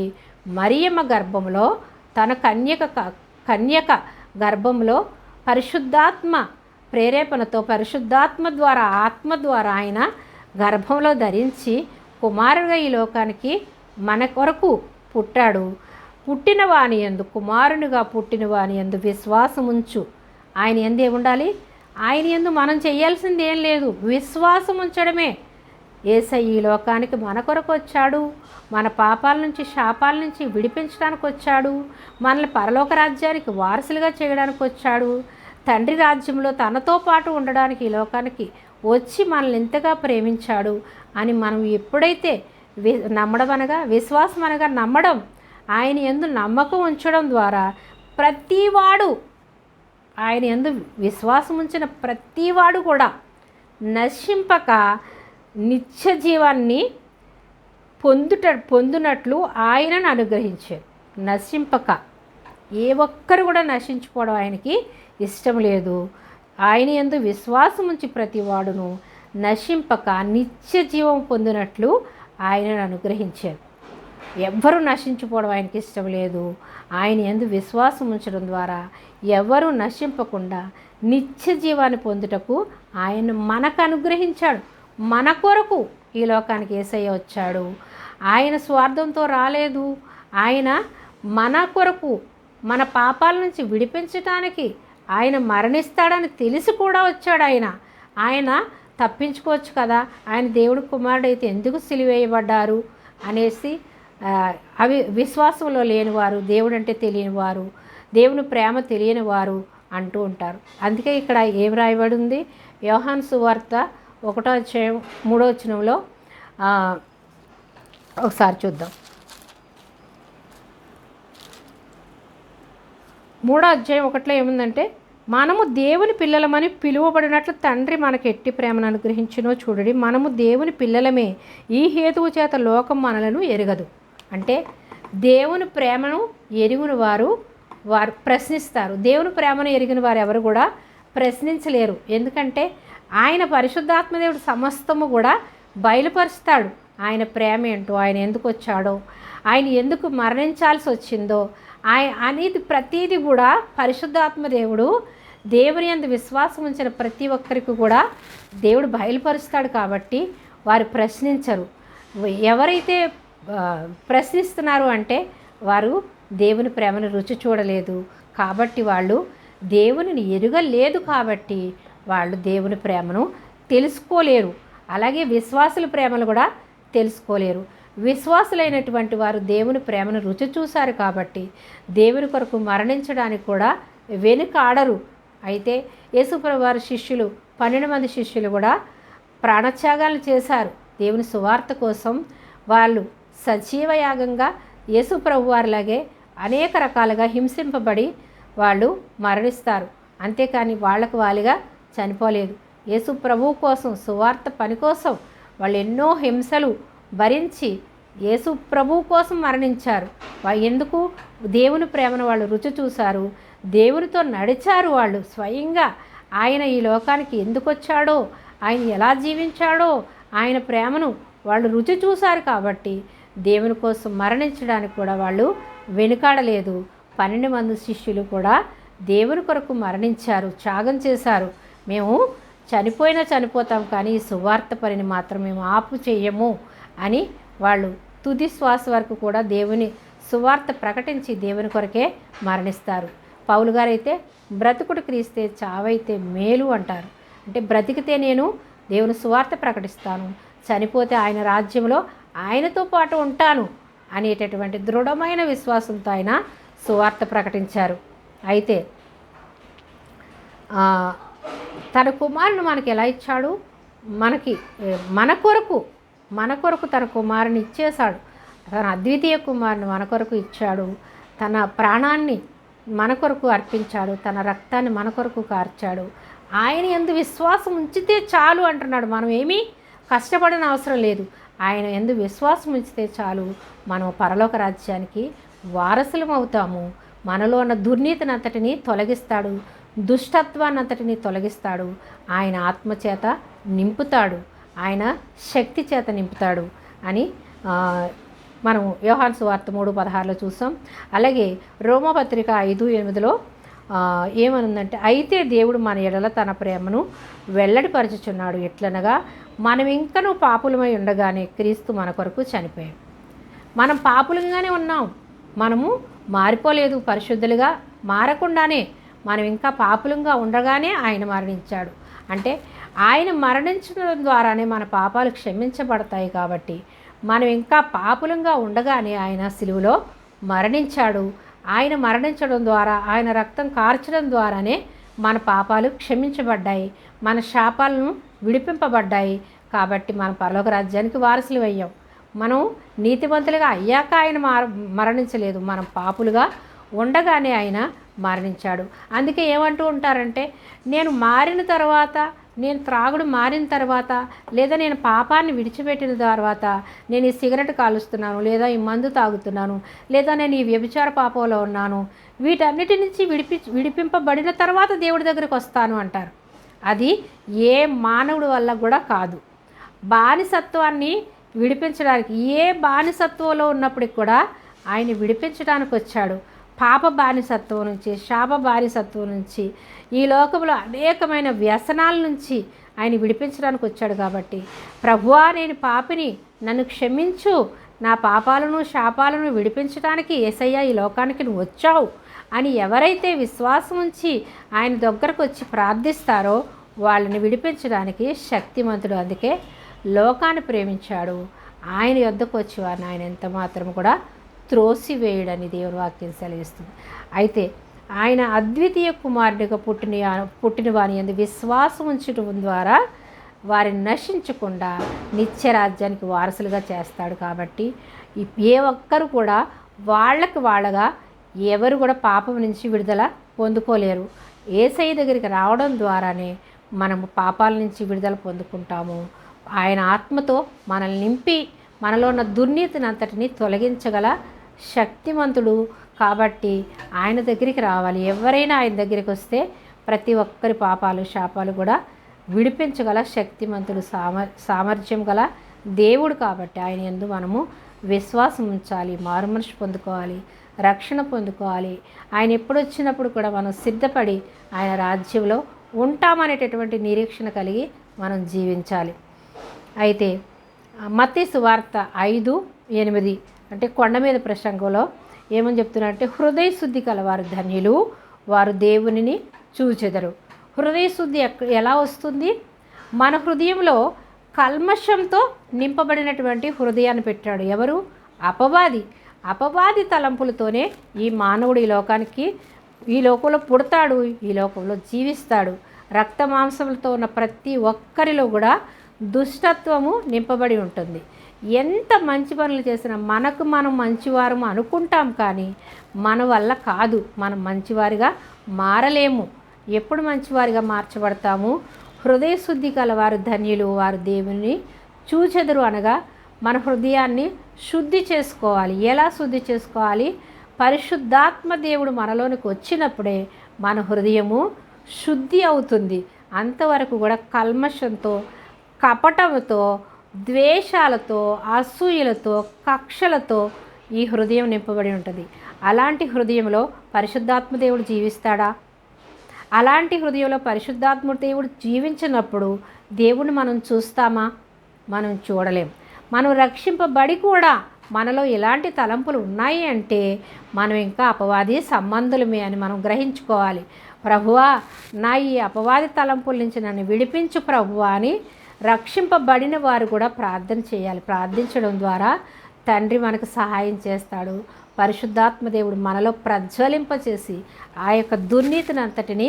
మరియమ్మ గర్భంలో, తన కన్యక గర్భంలో పరిశుద్ధాత్మ ప్రేరేపణతో, పరిశుద్ధాత్మ ద్వారా, ఆత్మ ద్వారా ఆయన గర్భంలో ధరించి కుమారుడిగా ఈ లోకానికి మన కొరకు పుట్టాడు. పుట్టిన వాని యందు, కుమారునిగా పుట్టిన వాని యందు విశ్వాసముంచు. ఆయన యందు ఏముండాలి? ఆయన యందు మనం చేయాల్సింది ఏం లేదు, విశ్వాసం ఉంచడమే. యేసయ్య ఈ లోకానికి మన కొరకు వచ్చాడు, మన పాపాల నుంచి, శాపాల నుంచి విడిపించడానికి వచ్చాడు, మనల్ని పరలోక రాజ్యానికి వారసులుగా చేయడానికి వచ్చాడు, తండ్రి రాజ్యంలో తనతో పాటు ఉండడానికి ఈ లోకానికి వచ్చి మనల్ని ఎంతగా ప్రేమించాడు అని మనం ఎప్పుడైతే నమ్మడం అనగా, విశ్వాసం అనగా నమ్మడం, ఆయన యందు నమ్మకం ఉంచడం ద్వారా ప్రతివాడు, ఆయన యందు విశ్వాసం ఉంచిన ప్రతివాడు కూడా నశింపక నిత్య జీవాన్ని పొందునట్లు ఆయనను అనుగ్రహించారు. నశింపక, ఏ ఒక్కరు కూడా నశించుకోవడం ఆయనకి ఇష్టం లేదు. ఆయన యందు విశ్వాసం ఉంచి ప్రతివాడును నశింపక నిత్య జీవం పొందినట్లు ఆయనను అనుగ్రహించారు. ఎవ్వరూ నశించిపోవడం ఆయనకి ఇష్టం లేదు. ఆయన యందు విశ్వాసం ఉంచడం ద్వారా ఎవరూ నశింపకుండా నిత్య జీవాన్ని పొందుటకు ఆయన మనకు అనుగ్రహించాడు. మన కొరకు ఈ లోకానికి యేసయ్య వచ్చాడు. ఆయన స్వార్థంతో రాలేదు. ఆయన మన కొరకు, మన పాపాల నుంచి విడిపించటానికి ఆయన మరణిస్తాడని తెలిసి కూడా వచ్చాడు. ఆయన తప్పించుకోవచ్చు కదా, ఆయన దేవుడు కుమారుడు అయితే ఎందుకు సిలువేయబడ్డారు అనేసి అవి విశ్వాసంలో లేనివారు, దేవుడు అంటే తెలియనివారు, దేవుని ప్రేమ తెలియనివారు అంటూ ఉంటారు. అందుకే ఇక్కడ ఏం రాయబడి ఉంది? యోహాను సువార్త 1:3 ఒకసారి చూద్దాం. 3:1 ఏముందంటే, మనము దేవుని పిల్లలమని పిలువబడినట్లు తండ్రి మనకు ఎట్టి ప్రేమను అనుగ్రహించినో చూడండి, మనము దేవుని పిల్లలమే, ఈ హేతువు చేత లోకం మనలను ఎరగదు. అంటే దేవుని ప్రేమను ఎరిగిన వారు ప్రశ్నిస్తారు. దేవుని ప్రేమను ఎరిగిన వారు ఎవరు కూడా ప్రశ్నించలేరు. ఎందుకంటే ఆయన పరిశుద్ధాత్మదేవుడు సమస్తము కూడా బయలుపరుస్తాడు. ఆయన ప్రేమ ఏంటో, ఆయన ఎందుకు వచ్చాడో, ఆయన ఎందుకు మరణించాల్సి వచ్చిందో అనేది ప్రతీది కూడా పరిశుద్ధాత్మదేవుడు దేవుని యందు విశ్వాసం ఉంచిన ప్రతి ఒక్కరికి కూడా దేవుడు బయలుపరుస్తాడు. కాబట్టి వారు ప్రశ్నించరు. ఎవరైతే ప్రశ్నిస్తున్నారు అంటే వారు దేవుని ప్రేమను రుచి చూడలేదు కాబట్టి, వాళ్ళు దేవునిని ఎరుగలేదు కాబట్టి వాళ్ళు దేవుని ప్రేమను తెలుసుకోలేరు. అలాగే విశ్వాసుల ప్రేమను కూడా తెలుసుకోలేరు. విశ్వాసులైనటువంటి వారు దేవుని ప్రేమను రుచి చూశారు కాబట్టి దేవుని కొరకు మరణించడానికి కూడా వెనుకాడరు. అయితే యేసుప్రభు వారి శిష్యులు 12 మంది శిష్యులు కూడా ప్రాణత్యాగాలు చేశారు దేవుని సువార్త కోసం. వాళ్ళు సజీవ యాగంగా యేసుప్రభు వారిలాగే అనేక రకాలుగా హింసింపబడి వాళ్ళు మరణిస్తారు. అంతేకాని వాళ్ళకు వాళ్ళుగా చనిపోలేదు. యేసు ప్రభువు కోసం, సువార్త పని కోసం వాళ్ళు ఎన్నో హింసలు భరించి యేసు ప్రభువు కోసం మరణించారు. ఎందుకు? దేవుని ప్రేమను వాళ్ళు రుచి చూశారు, దేవునితో నడిచారు. వాళ్ళు స్వయంగా ఆయన ఈ లోకానికి ఎందుకు వచ్చాడో, ఆయన ఎలా జీవించాడో, ఆయన ప్రేమను వాళ్ళు రుచి చూశారు కాబట్టి దేవుని కోసం మరణించడానికి కూడా వాళ్ళు వెనుకాడలేదు. 12 మంది శిష్యులు కూడా దేవుని కొరకు మరణించారు, త్యాగం చేశారు. మేము చనిపోయినా చనిపోతాం కానీ ఈ సువార్త పనిని మాత్రం మేము ఆపు చేయము అని వాళ్ళు తుది శ్వాస వరకు కూడా దేవుని సువార్త ప్రకటించి దేవుని కొరకే మరణిస్తారు. పౌలు గారైతే బ్రతుకుడు క్రీస్తే చావైతే మేలు అంటారు. అంటే బ్రతికితే నేను దేవుని సువార్త ప్రకటిస్తాను, చనిపోతే ఆయన రాజ్యంలో ఆయనతో పాటు ఉంటాను అనేటటువంటి దృఢమైన విశ్వాసంతో ఆయన సువార్త ప్రకటించారు. అయితే తన కుమారుని మనకి ఎలా ఇచ్చాడు? మన కొరకు తన కుమారుని ఇచ్చేశాడు. తన అద్వితీయ కుమారుని మన కొరకు ఇచ్చాడు. తన ప్రాణాన్ని మన కొరకు అర్పించాడు, తన రక్తాన్ని మన కొరకు కార్చాడు. ఆయన యందు విశ్వాసం ఉంచితే చాలు అంటున్నాడు. మనం ఏమీ కష్టపడిన అవసరం లేదు. ఆయన యందు విశ్వాసం ఉంచితే చాలు, మనం పరలోక రాజ్యానికి వారసులం అవుతాము. మనలో ఉన్న దుర్నీతిని అంతటిని తొలగిస్తాడు, దుష్టత్వాన్ని అంతటిని తొలగిస్తాడు. ఆయన ఆత్మచేత నింపుతాడు, ఆయన శక్తి చేత నింపుతాడు అని మనం యోహాను సువార్త 3:16 చూసాం. అలాగే రోమపత్రిక 5:8 ఏమనుందంటే, అయితే దేవుడు మన ఎడల తన ప్రేమను వెల్లడిపరచుచున్నాడు. ఎట్లనగా మనం ఇంకనూ పాపులమై ఉండగానే క్రీస్తు మన కొరకు చనిపోయాడు. మనం పాపులంగానే ఉన్నాం, మనము మారిపోలేదు. పరిశుద్ధులుగా మారకుండానే మనం ఇంకా పాపులంగా ఉండగానే ఆయన మరణించాడు. అంటే ఆయన మరణించడం ద్వారానే మన పాపాలు క్షమించబడతాయి. కాబట్టి మనం ఇంకా పాపులంగా ఉండగానే ఆయన సిలువలో మరణించాడు. ఆయన మరణించడం ద్వారా, ఆయన రక్తం కార్చడం ద్వారానే మన పాపాలు క్షమించబడ్డాయి, మన శాపాలను విడిపింపబడ్డాయి. కాబట్టి మన పరలోక రాజ్యానికి వారసులు అయ్యాం. మనం నీతివంతులుగా అయ్యాక ఆయన మరణించలేదు, మనం పాపులుగా ఉండగానే ఆయన మరణించాడు. అందుకే ఏమంటూ ఉంటారంటే, నేను మారిన తర్వాత, నేను త్రాగుడు మారిన తర్వాత, లేదా నేను పాపాన్ని విడిచిపెట్టిన తర్వాత, నేను ఈ సిగరెట్ కాలుస్తున్నాను, లేదా ఈ మందు తాగుతున్నాను, లేదా నేను ఈ వ్యభిచార పాపంలో ఉన్నాను, వీటన్నిటి నుంచి విడిపింపబడిన తర్వాత దేవుడి దగ్గరికి వస్తాను అంటారు. అది ఏ మానవుడి వల్ల కూడా కాదు. బానిసత్వాన్ని విడిపించడానికి, ఏ బానిసత్వంలో ఉన్నప్పటికి కూడా ఆయన విడిపించడానికి వచ్చాడు. పాప బానిసత్వం నుంచి, శాప బానిసత్వం నుంచి, ఈ లోకంలో అనేకమైన వ్యసనాల నుంచి ఆయన విడిపించడానికి వచ్చాడు. కాబట్టి ప్రభువా నేను పాపిని, నన్ను క్షమించు, నా పాపాలను శాపాలను విడిపించడానికి యేసయ్య ఈ లోకానికి నువ్వు వచ్చావు అని ఎవరైతే విశ్వాసం ఉంచి ఆయన దగ్గరకు వచ్చి ప్రార్థిస్తారో వాళ్ళని విడిపించడానికి శక్తిమంతుడు. అందుకే లోకాన్ని ప్రేమించాడు, ఆయన యొద్దకు వచ్చి వారిని ఆయన ఎంత మాత్రం కూడా త్రోసివేయడని దేవుని వాక్యం సెలవిస్తుంది. అయితే ఆయన అద్వితీయ కుమారుడిగా పుట్టిన వారి యందు విశ్వాసం ఉంచడం ద్వారా వారిని నశించకుండా నిత్య రాజ్యానికి వారసులుగా చేస్తాడు. కాబట్టి ఏ ఒక్కరు కూడా వాళ్ళగా ఎవరు కూడా పాపం నుంచి విడుదల పొందుకోలేరు. యేసయ్య దగ్గరికి రావడం ద్వారానే మనము పాపాల నుంచి విడుదల పొందుకుంటాము. ఆయన ఆత్మతో మనల్ని నింపి మనలో ఉన్న దుర్నీతిని అంతటిని తొలగించగల శక్తిమంతుడు. కాబట్టి ఆయన దగ్గరికి రావాలి. ఎవరైనా ఆయన దగ్గరికి వస్తే ప్రతి ఒక్కరి పాపాలు శాపాలు కూడా విడిపించగల శక్తిమంతుడు, సామర్థ్యం గల దేవుడు. కాబట్టి ఆయన యందు మనము విశ్వాసం ఉంచాలి, మారుమనసు పొందుకోవాలి, రక్షణ పొందుకోవాలి. ఆయన ఎప్పుడు వచ్చినప్పుడు కూడా మనం సిద్ధపడి ఆయన రాజ్యంలో ఉంటామనేటటువంటి నిరీక్షణ కలిగి మనం జీవించాలి. అయితే మత్తయి సువార్త 5:8 అంటే కొండ మీద ప్రసంగంలో ఏమని చెప్తున్నారంటే, హృదయ శుద్ధి కలవారు ధన్యులు, వారు దేవునిని చూచెదరు. హృదయ శుద్ధి ఎలా వస్తుంది? మన హృదయంలో కల్మషంతో నింపబడినటువంటి హృదయాన్ని పెట్టాడు ఎవరు? అపవాది తలంపులతోనే ఈ మానవుడు ఈ లోకంలో పుడతాడు, ఈ లోకంలో జీవిస్తాడు. రక్త మాంసములతో ఉన్న ప్రతి ఒక్కరిలో కూడా దుష్టత్వము నింపబడి ఉంటుంది. ఎంత మంచి పనులు చేసినా మనం మంచివారము అనుకుంటాం, కానీ మన వల్ల కాదు. మనం మంచివారిగా మారలేము. ఎప్పుడు మంచివారిగా మార్చబడతాము? హృదయ శుద్ధి కలవారు ధన్యులు, వారు దేవుని చూచెదరు అనగా మన హృదయాన్ని శుద్ధి చేసుకోవాలి. ఎలా శుద్ధి చేసుకోవాలి? పరిశుద్ధాత్మ దేవుడు మనలోనికి వచ్చినప్పుడే మన హృదయము శుద్ధి అవుతుంది. అంతవరకు కూడా కల్మషంతో, కపటముతో, ద్వేషాలతో, అసూయలతో, కక్షలతో ఈ హృదయం నింపబడి ఉంటుంది. అలాంటి హృదయంలో పరిశుద్ధాత్మ దేవుడు జీవిస్తాడా? అలాంటి హృదయంలో పరిశుద్ధాత్మ దేవుడు జీవించినప్పుడు దేవుడిని మనం చూస్తామా? మనం చూడలేం. మనం రక్షింపబడి కూడా మనలో ఇలాంటి తలంపులు ఉన్నాయి అంటే మనం ఇంకా అపవాది సంబంధులమే అని మనం గ్రహించుకోవాలి. ప్రభువా, నా ఈ అపవాది తలంపుల నుంచి నన్ను విడిపించు ప్రభువా అని రక్షింపబడిన వారు కూడా ప్రార్థన చేయాలి. ప్రార్థించడం ద్వారా తండ్రి మనకు సహాయం చేస్తాడు. పరిశుద్ధాత్మ దేవుడు మనలో ప్రజ్వలింపచేసి ఆ యొక్క దుర్నీతిని అంతటిని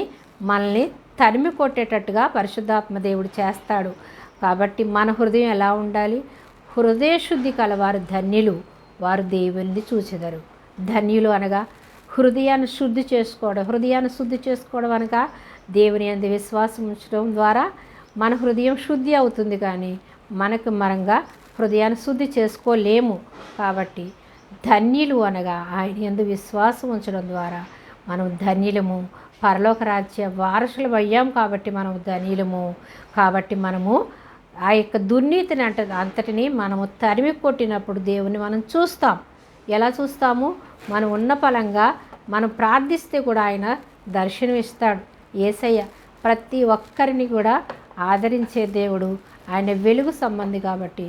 మనల్ని తరిమి కొట్టేటట్టుగా పరిశుద్ధాత్మ దేవుడు చేస్తాడు. కాబట్టి మన హృదయం ఎలా ఉండాలి? హృదయ శుద్ధి కలవారు ధన్యులు, వారు దేవుని చూచెదరు. ధన్యులు అనగా హృదయాన్ని శుద్ధి చేసుకోవడం అనగా దేవుని యందు విశ్వాసం ఉంచడం ద్వారా మన హృదయం శుద్ధి అవుతుంది. కానీ మనగా హృదయాన్ని శుద్ధి చేసుకోలేము. కాబట్టి ధన్యులు అనగా ఆయన యందు విశ్వాసం ఉంచడం ద్వారా మనం ధన్యులము, పరలోక రాజ్య వారసులు అయ్యాం. కాబట్టి మనం ధన్యులము. కాబట్టి మనము ఆ యొక్క దుర్నీతిని అంతటిని మనము తరిమి కొట్టినప్పుడు దేవుని మనం చూస్తాం. ఎలా చూస్తాము? మనం ఉన్న ఫలంగా మనం ప్రార్థిస్తే కూడా ఆయన దర్శనం ఇస్తాడు. యేసయ్య ప్రతి ఒక్కరిని కూడా ఆదరించే దేవుడు. ఆయన వెలుగు సంబంధి కాబట్టి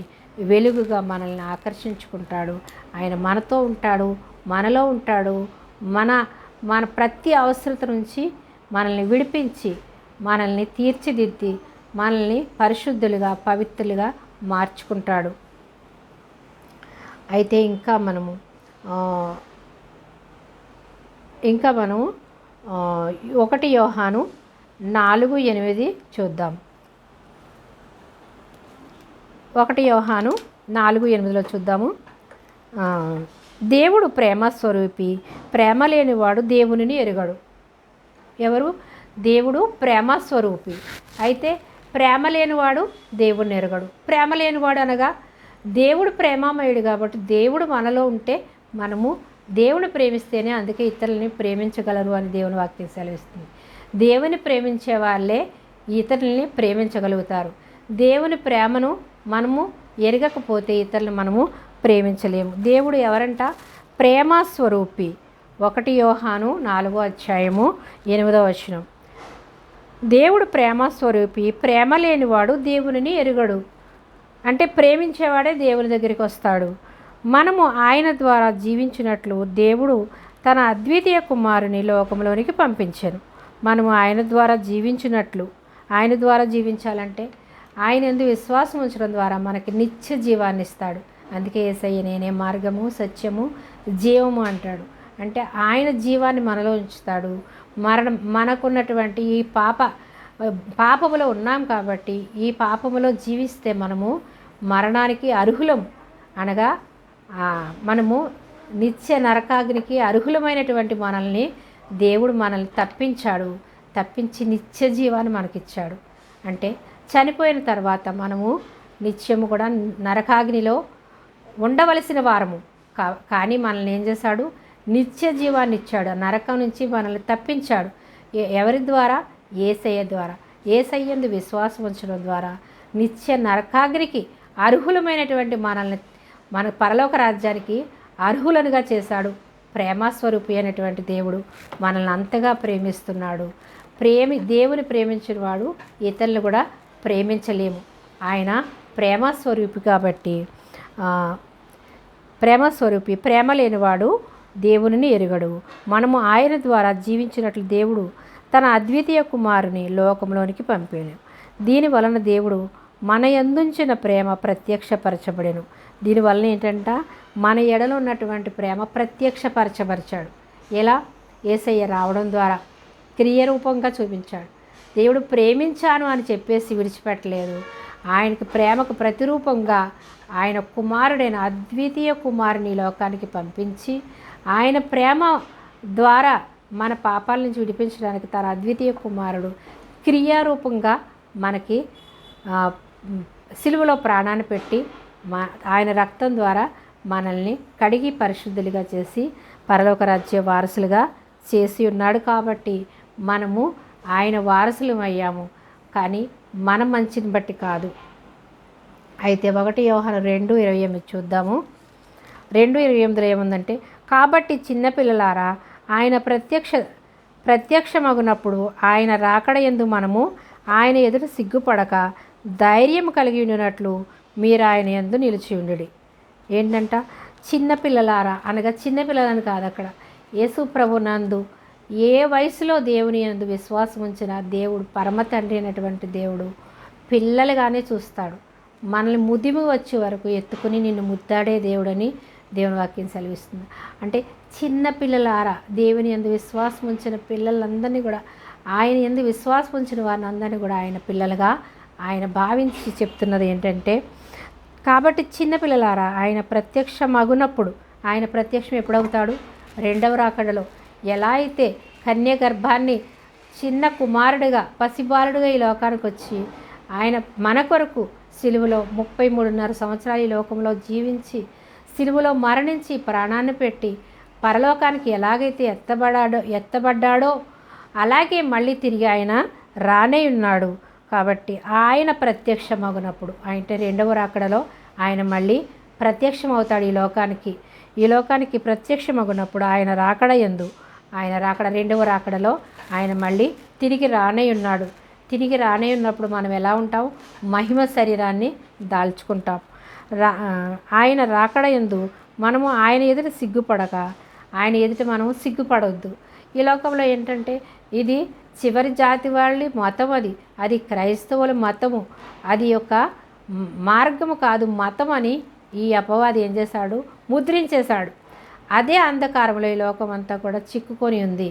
వెలుగుగా మనల్ని ఆకర్షించుకుంటాడు. ఆయన మనతో ఉంటాడు, మనలో ఉంటాడు. మన ప్రతి అవసరత నుంచి మనల్ని విడిపించి, మనల్ని తీర్చిదిద్ది, మనల్ని పరిశుద్ధులుగా, పవిత్రులుగా మార్చుకుంటాడు. అయితే ఇంకా మనము 1 యోహాను 4:8 చూద్దాం. 1 యోహాను 4:8 చూద్దాము. దేవుడు ప్రేమ స్వరూపి, ప్రేమ లేనివాడు దేవునిని ఎరుగడు. ఎవరు? దేవుడు ప్రేమ స్వరూపి. అయితే ప్రేమ లేనివాడు దేవుడిని ఎరగడు. ప్రేమ లేనివాడు అనగా దేవుడు ప్రేమామయుడు. కాబట్టి దేవుడు మనలో ఉంటే మనము దేవుని ప్రేమిస్తేనే, అందుకే ఇతరులని ప్రేమించగలరు అని దేవుని వాక్యం సెలవిస్తుంది. దేవుని ప్రేమించే వాళ్ళే ఇతరులని ప్రేమించగలుగుతారు. దేవుని ప్రేమను మనము ఎరగకపోతే ఇతరులను మనము ప్రేమించలేము. దేవుడు ఎవరంట? ప్రేమ స్వరూపి. 1 యోహాను 4:8 దేవుడు ప్రేమ స్వరూపి, ప్రేమ లేనివాడు దేవునిని ఎరుగడు. అంటే ప్రేమించేవాడే దేవుని దగ్గరికి వస్తాడు. మనము ఆయన ద్వారా జీవించినట్లు దేవుడు తన అద్వితీయ కుమారుని లోకంలోనికి పంపించాను. మనము ఆయన ద్వారా జీవించినట్లు ఆయన ద్వారా జీవించాలంటే ఆయన యందు విశ్వాసం ఉంచడం ద్వారా మనకి నిత్య జీవాన్ని ఇస్తాడు. అందుకే యేసయ్య నేనే మార్గము సత్యము జీవము అంటాడు. అంటే ఆయన జీవాన్ని మనలో ఉంచుతాడు. మనకున్నటువంటి ఈ పాపములో ఉన్నాం కాబట్టి ఈ పాపములో జీవిస్తే మనము మరణానికి అర్హులం, అనగా మనము నిత్య నరకాగ్నికి అర్హులమైనటువంటి మనల్ని దేవుడు మనల్ని తప్పించి నిత్య జీవాన్ని మనకిచ్చాడు. అంటే చనిపోయిన తర్వాత మనము నిత్యము కూడా నరకాగ్నిలో ఉండవలసిన వారము కానీ మనల్ని ఏం చేశాడు? నిత్య జీవాన్ని ఇచ్చాడు. నరకం నుంచి మనల్ని తప్పించాడు. ఎవరి ద్వారా? యేసయ్య ద్వారా. యేసయ్య యందు విశ్వాసం ఉంచడం ద్వారా నిత్య నరకాగ్నికి అర్హులమైనటువంటి మనల్ని మన పరలోక రాజ్యానికి అర్హులనుగా చేశాడు. ప్రేమస్వరూపి అయినటువంటి దేవుడు మనల్ని అంతగా ప్రేమిస్తున్నాడు. దేవుని ప్రేమించిన వాడు ఇతరులు కూడా ప్రేమించలేము. ఆయన ప్రేమస్వరూపి కాబట్టి ప్రేమస్వరూపి, ప్రేమ లేనివాడు దేవునిని ఎరుగడు. మనము ఆయన ద్వారా జీవించినట్లు దేవుడు తన అద్వితీయ కుమారుని లోకంలోనికి పంపాడు. దీని వలన దేవుడు మన యందుంచిన ప్రేమ ప్రత్యక్షపరచబడెను. దీనివలన ఏంటంట? మన ఎడలో ఉన్నటువంటి ప్రేమ ప్రత్యక్షపరచబరిచాడు. ఎలా? యేసయ్య రావడం ద్వారా క్రియరూపంగా చూపించాడు. దేవుడు ప్రేమించాను అని చెప్పేసి విడిచిపెట్టలేదు. ఆయనకు ప్రేమకు ప్రతిరూపంగా ఆయన కుమారుడైన అద్వితీయ కుమారుని లోకానికి పంపించి ఆయన ప్రేమ ద్వారా మన పాపాల నుంచి విడిపించడానికి తన అద్వితీయ కుమారుడు క్రియారూపంగా మనకి సిలువలో ప్రాణాన్ని పెట్టి ఆయన రక్తం ద్వారా మనల్ని కడిగి పరిశుద్ధులుగా చేసి పరలోక రాజ్య వారసులుగా చేసి ఉన్నాడు. కాబట్టి మనము ఆయన వారసులం అయ్యాము, కానీ మన మంచిని బట్టి కాదు. అయితే 1 యోహాను 2:28 చూద్దాము. 2:28 ఏముందంటే, కాబట్టి చిన్నపిల్లలారా ఆయన ప్రత్యక్షమగునప్పుడు ఆయన రాకడ యందు మనము ఆయన ఎదుట సిగ్గుపడక ధైర్యం కలిగి ఉన్నట్లు మీరు ఆయన యందు నిలిచి ఉండుడి. ఏంటంట? చిన్నపిల్లలారా అనగా చిన్నపిల్లలని కాదు, అక్కడ యేసు ప్రభు నందు ఏ వయసులో దేవుని యందు విశ్వాసం ఉంచిన దేవుడు, పరమ తండ్రి అయినటువంటి దేవుడు పిల్లలుగానే చూస్తాడు. మనల్ని ముదిమి వచ్చే వరకు ఎత్తుకుని నిన్ను ముద్దాడే దేవుడని దేవుని వాక్యం సెలవిస్తుంది. అంటే చిన్న పిల్లలారా, దేవుని యందు విశ్వాసం ఉంచిన పిల్లలందరినీ కూడా, ఆయన యందు విశ్వాసం ఉంచిన వారిని అందరినీ కూడా ఆయన పిల్లలుగా ఆయన భావించి చెప్తున్నది ఏంటంటే, కాబట్టి చిన్నపిల్లలారా ఆయన ప్రత్యక్షమగునప్పుడు, ఆయన ప్రత్యక్షం ఎప్పుడవుతాడు? 2వ రాకడలో. ఎలా అయితే కన్య గర్భాన్ని చిన్న కుమారుడిగా, పసిబాలుడుగా ఈ లోకానికి వచ్చి ఆయన మన కొరకు సిలువలో 33.5 సంవత్సరాలు ఈ లోకంలో జీవించి సిలువలో మరణించి ప్రాణాన్ని పెట్టి పరలోకానికి ఎలాగైతే ఎత్తబడ్డాడో అలాగే మళ్ళీ తిరిగి ఆయన రానే ఉన్నాడు. కాబట్టి ఆయన ప్రత్యక్షమగునప్పుడు, అంటే 2వ రాకడలో ఆయన మళ్ళీ ప్రత్యక్షమవుతాడు ఈ లోకానికి ప్రత్యక్షమగునప్పుడు ఆయన రాకడ యందు, ఆయన రాకడ 2వ రాకడలో ఆయన మళ్ళీ తిరిగి రానే ఉన్నాడు. తిరిగి రానే ఉన్నప్పుడు మనం ఎలా ఉంటాం? మహిమ శరీరాన్ని దాల్చుకుంటాం. ఆయన రాకడ యందు మనము ఆయన ఎదుట సిగ్గుపడక, ఆయన ఎదుట మనము సిగ్గుపడవద్దు. ఈ లోకంలో ఏంటంటే ఇది చివరి జాతి వాళ్ళ మతం, అది క్రైస్తవుల మతము, అది ఒక మార్గము కాదు, మతం అని ఈ అపవాది ఏం చేశాడు? ముద్రించేశాడు. అదే అంధకారంలో ఈ లోకం అంతా కూడా చిక్కుకొని ఉంది.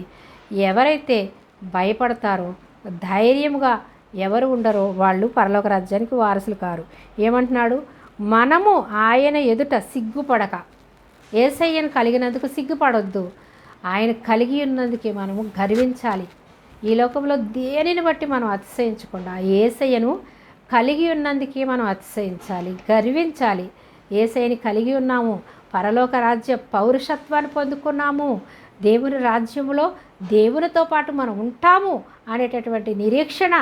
ఎవరైతే భయపడతారో, ధైర్యముగా ఎవరు ఉండరో వాళ్ళు పరలోక రాజ్యానికి వారసులు కారు. ఏమంటున్నాడు? మనము ఆయన ఎదుట సిగ్గుపడక, యేసయ్యను కలిగినందుకు సిగ్గుపడొద్దు, ఆయన కలిగి ఉన్నందుకే మనము గర్వించాలి. ఈ లోకంలో దేనిని బట్టి మనం అతిశయించకుండా యేసయ్యను కలిగి ఉన్నందుకే మనం అతిశయించాలి, గర్వించాలి. యేసయ్యని కలిగి ఉన్నాము, పరలోక రాజ్య పౌరుషత్వాన్ని పొందుకున్నాము, దేవుని రాజ్యంలో దేవునితో పాటు మనం ఉంటాము అనేటటువంటి నిరీక్షణ,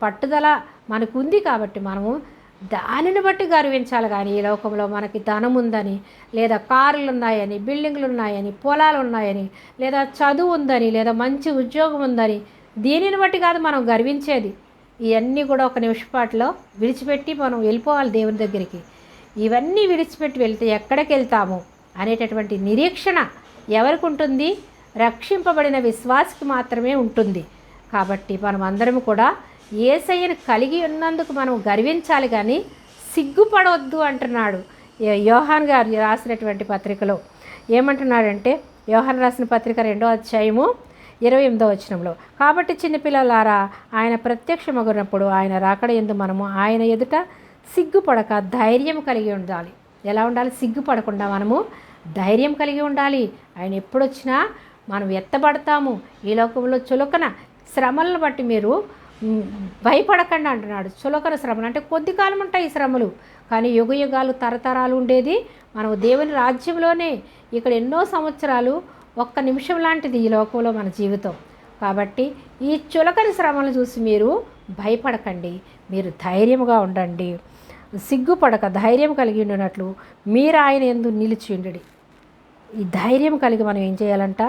పట్టుదల మనకు ఉంది. కాబట్టి మనము దానిని బట్టి గర్వించాలి. కానీ ఈ లోకంలో మనకి ధనం ఉందని, లేదా కార్లు ఉన్నాయని, బిల్డింగ్లు ఉన్నాయని, పొలాలు ఉన్నాయని, లేదా చదువు ఉందని, లేదా మంచి ఉద్యోగం ఉందని, దీనిని బట్టి కాదు మనం గర్వించేది. ఇవన్నీ కూడా ఒక నిమిషపాటులో విడిచిపెట్టి మనం వెళ్ళిపోవాలి దేవుని దగ్గరికి. ఇవన్నీ విడిచిపెట్టి వెళ్తే ఎక్కడికి వెళ్తాము అనేటటువంటి నిరీక్షణ ఎవరికి ఉంటుంది? రక్షింపబడిన విశ్వాసికి మాత్రమే ఉంటుంది. కాబట్టి మనం అందరం కూడా యేసయ్యను కలిగి ఉన్నందుకు మనం గర్వించాలి కానీ సిగ్గుపడవద్దు అంటున్నాడు యోహాన్ గారు రాసినటువంటి పత్రికలో. ఏమంటున్నాడంటే యోహాన్ రాసిన పత్రిక 2వ అధ్యాయము 28వ వచనంలో, కాబట్టి చిన్నపిల్లలారా ఆయన ప్రత్యక్షమగునప్పుడు ఆయన రాకడ యందు మనము ఆయన ఎదుట సిగ్గుపడక ధైర్యం కలిగి ఉండాలి. ఎలా ఉండాలి? సిగ్గుపడకుండా మనము ధైర్యం కలిగి ఉండాలి. ఆయన ఎప్పుడొచ్చినా మనం ఎత్తబడతాము. ఈ లోకంలో చులకన శ్రమలను బట్టి మీరు భయపడకండి అంటున్నాడు. చులకన శ్రమలు అంటే కొద్ది కాలం ఉంటాయి ఈ శ్రమలు, కానీ యుగ యుగాలు తరతరాలు ఉండేది మనం దేవుని రాజ్యంలోనే. ఇక్కడ ఎన్నో సంవత్సరాలు ఒక్క నిమిషం లాంటిది ఈ లోకంలో మన జీవితం. కాబట్టి ఈ చులకని శ్రమలు చూసి మీరు భయపడకండి, మీరు ధైర్యంగా ఉండండి. సిగ్గుపడక ధైర్యం కలిగి ఉండినట్లు మీరు ఆయన యందు నిలిచి ఉండడి. ఈ ధైర్యం కలిగి మనం ఏం చేయాలంట?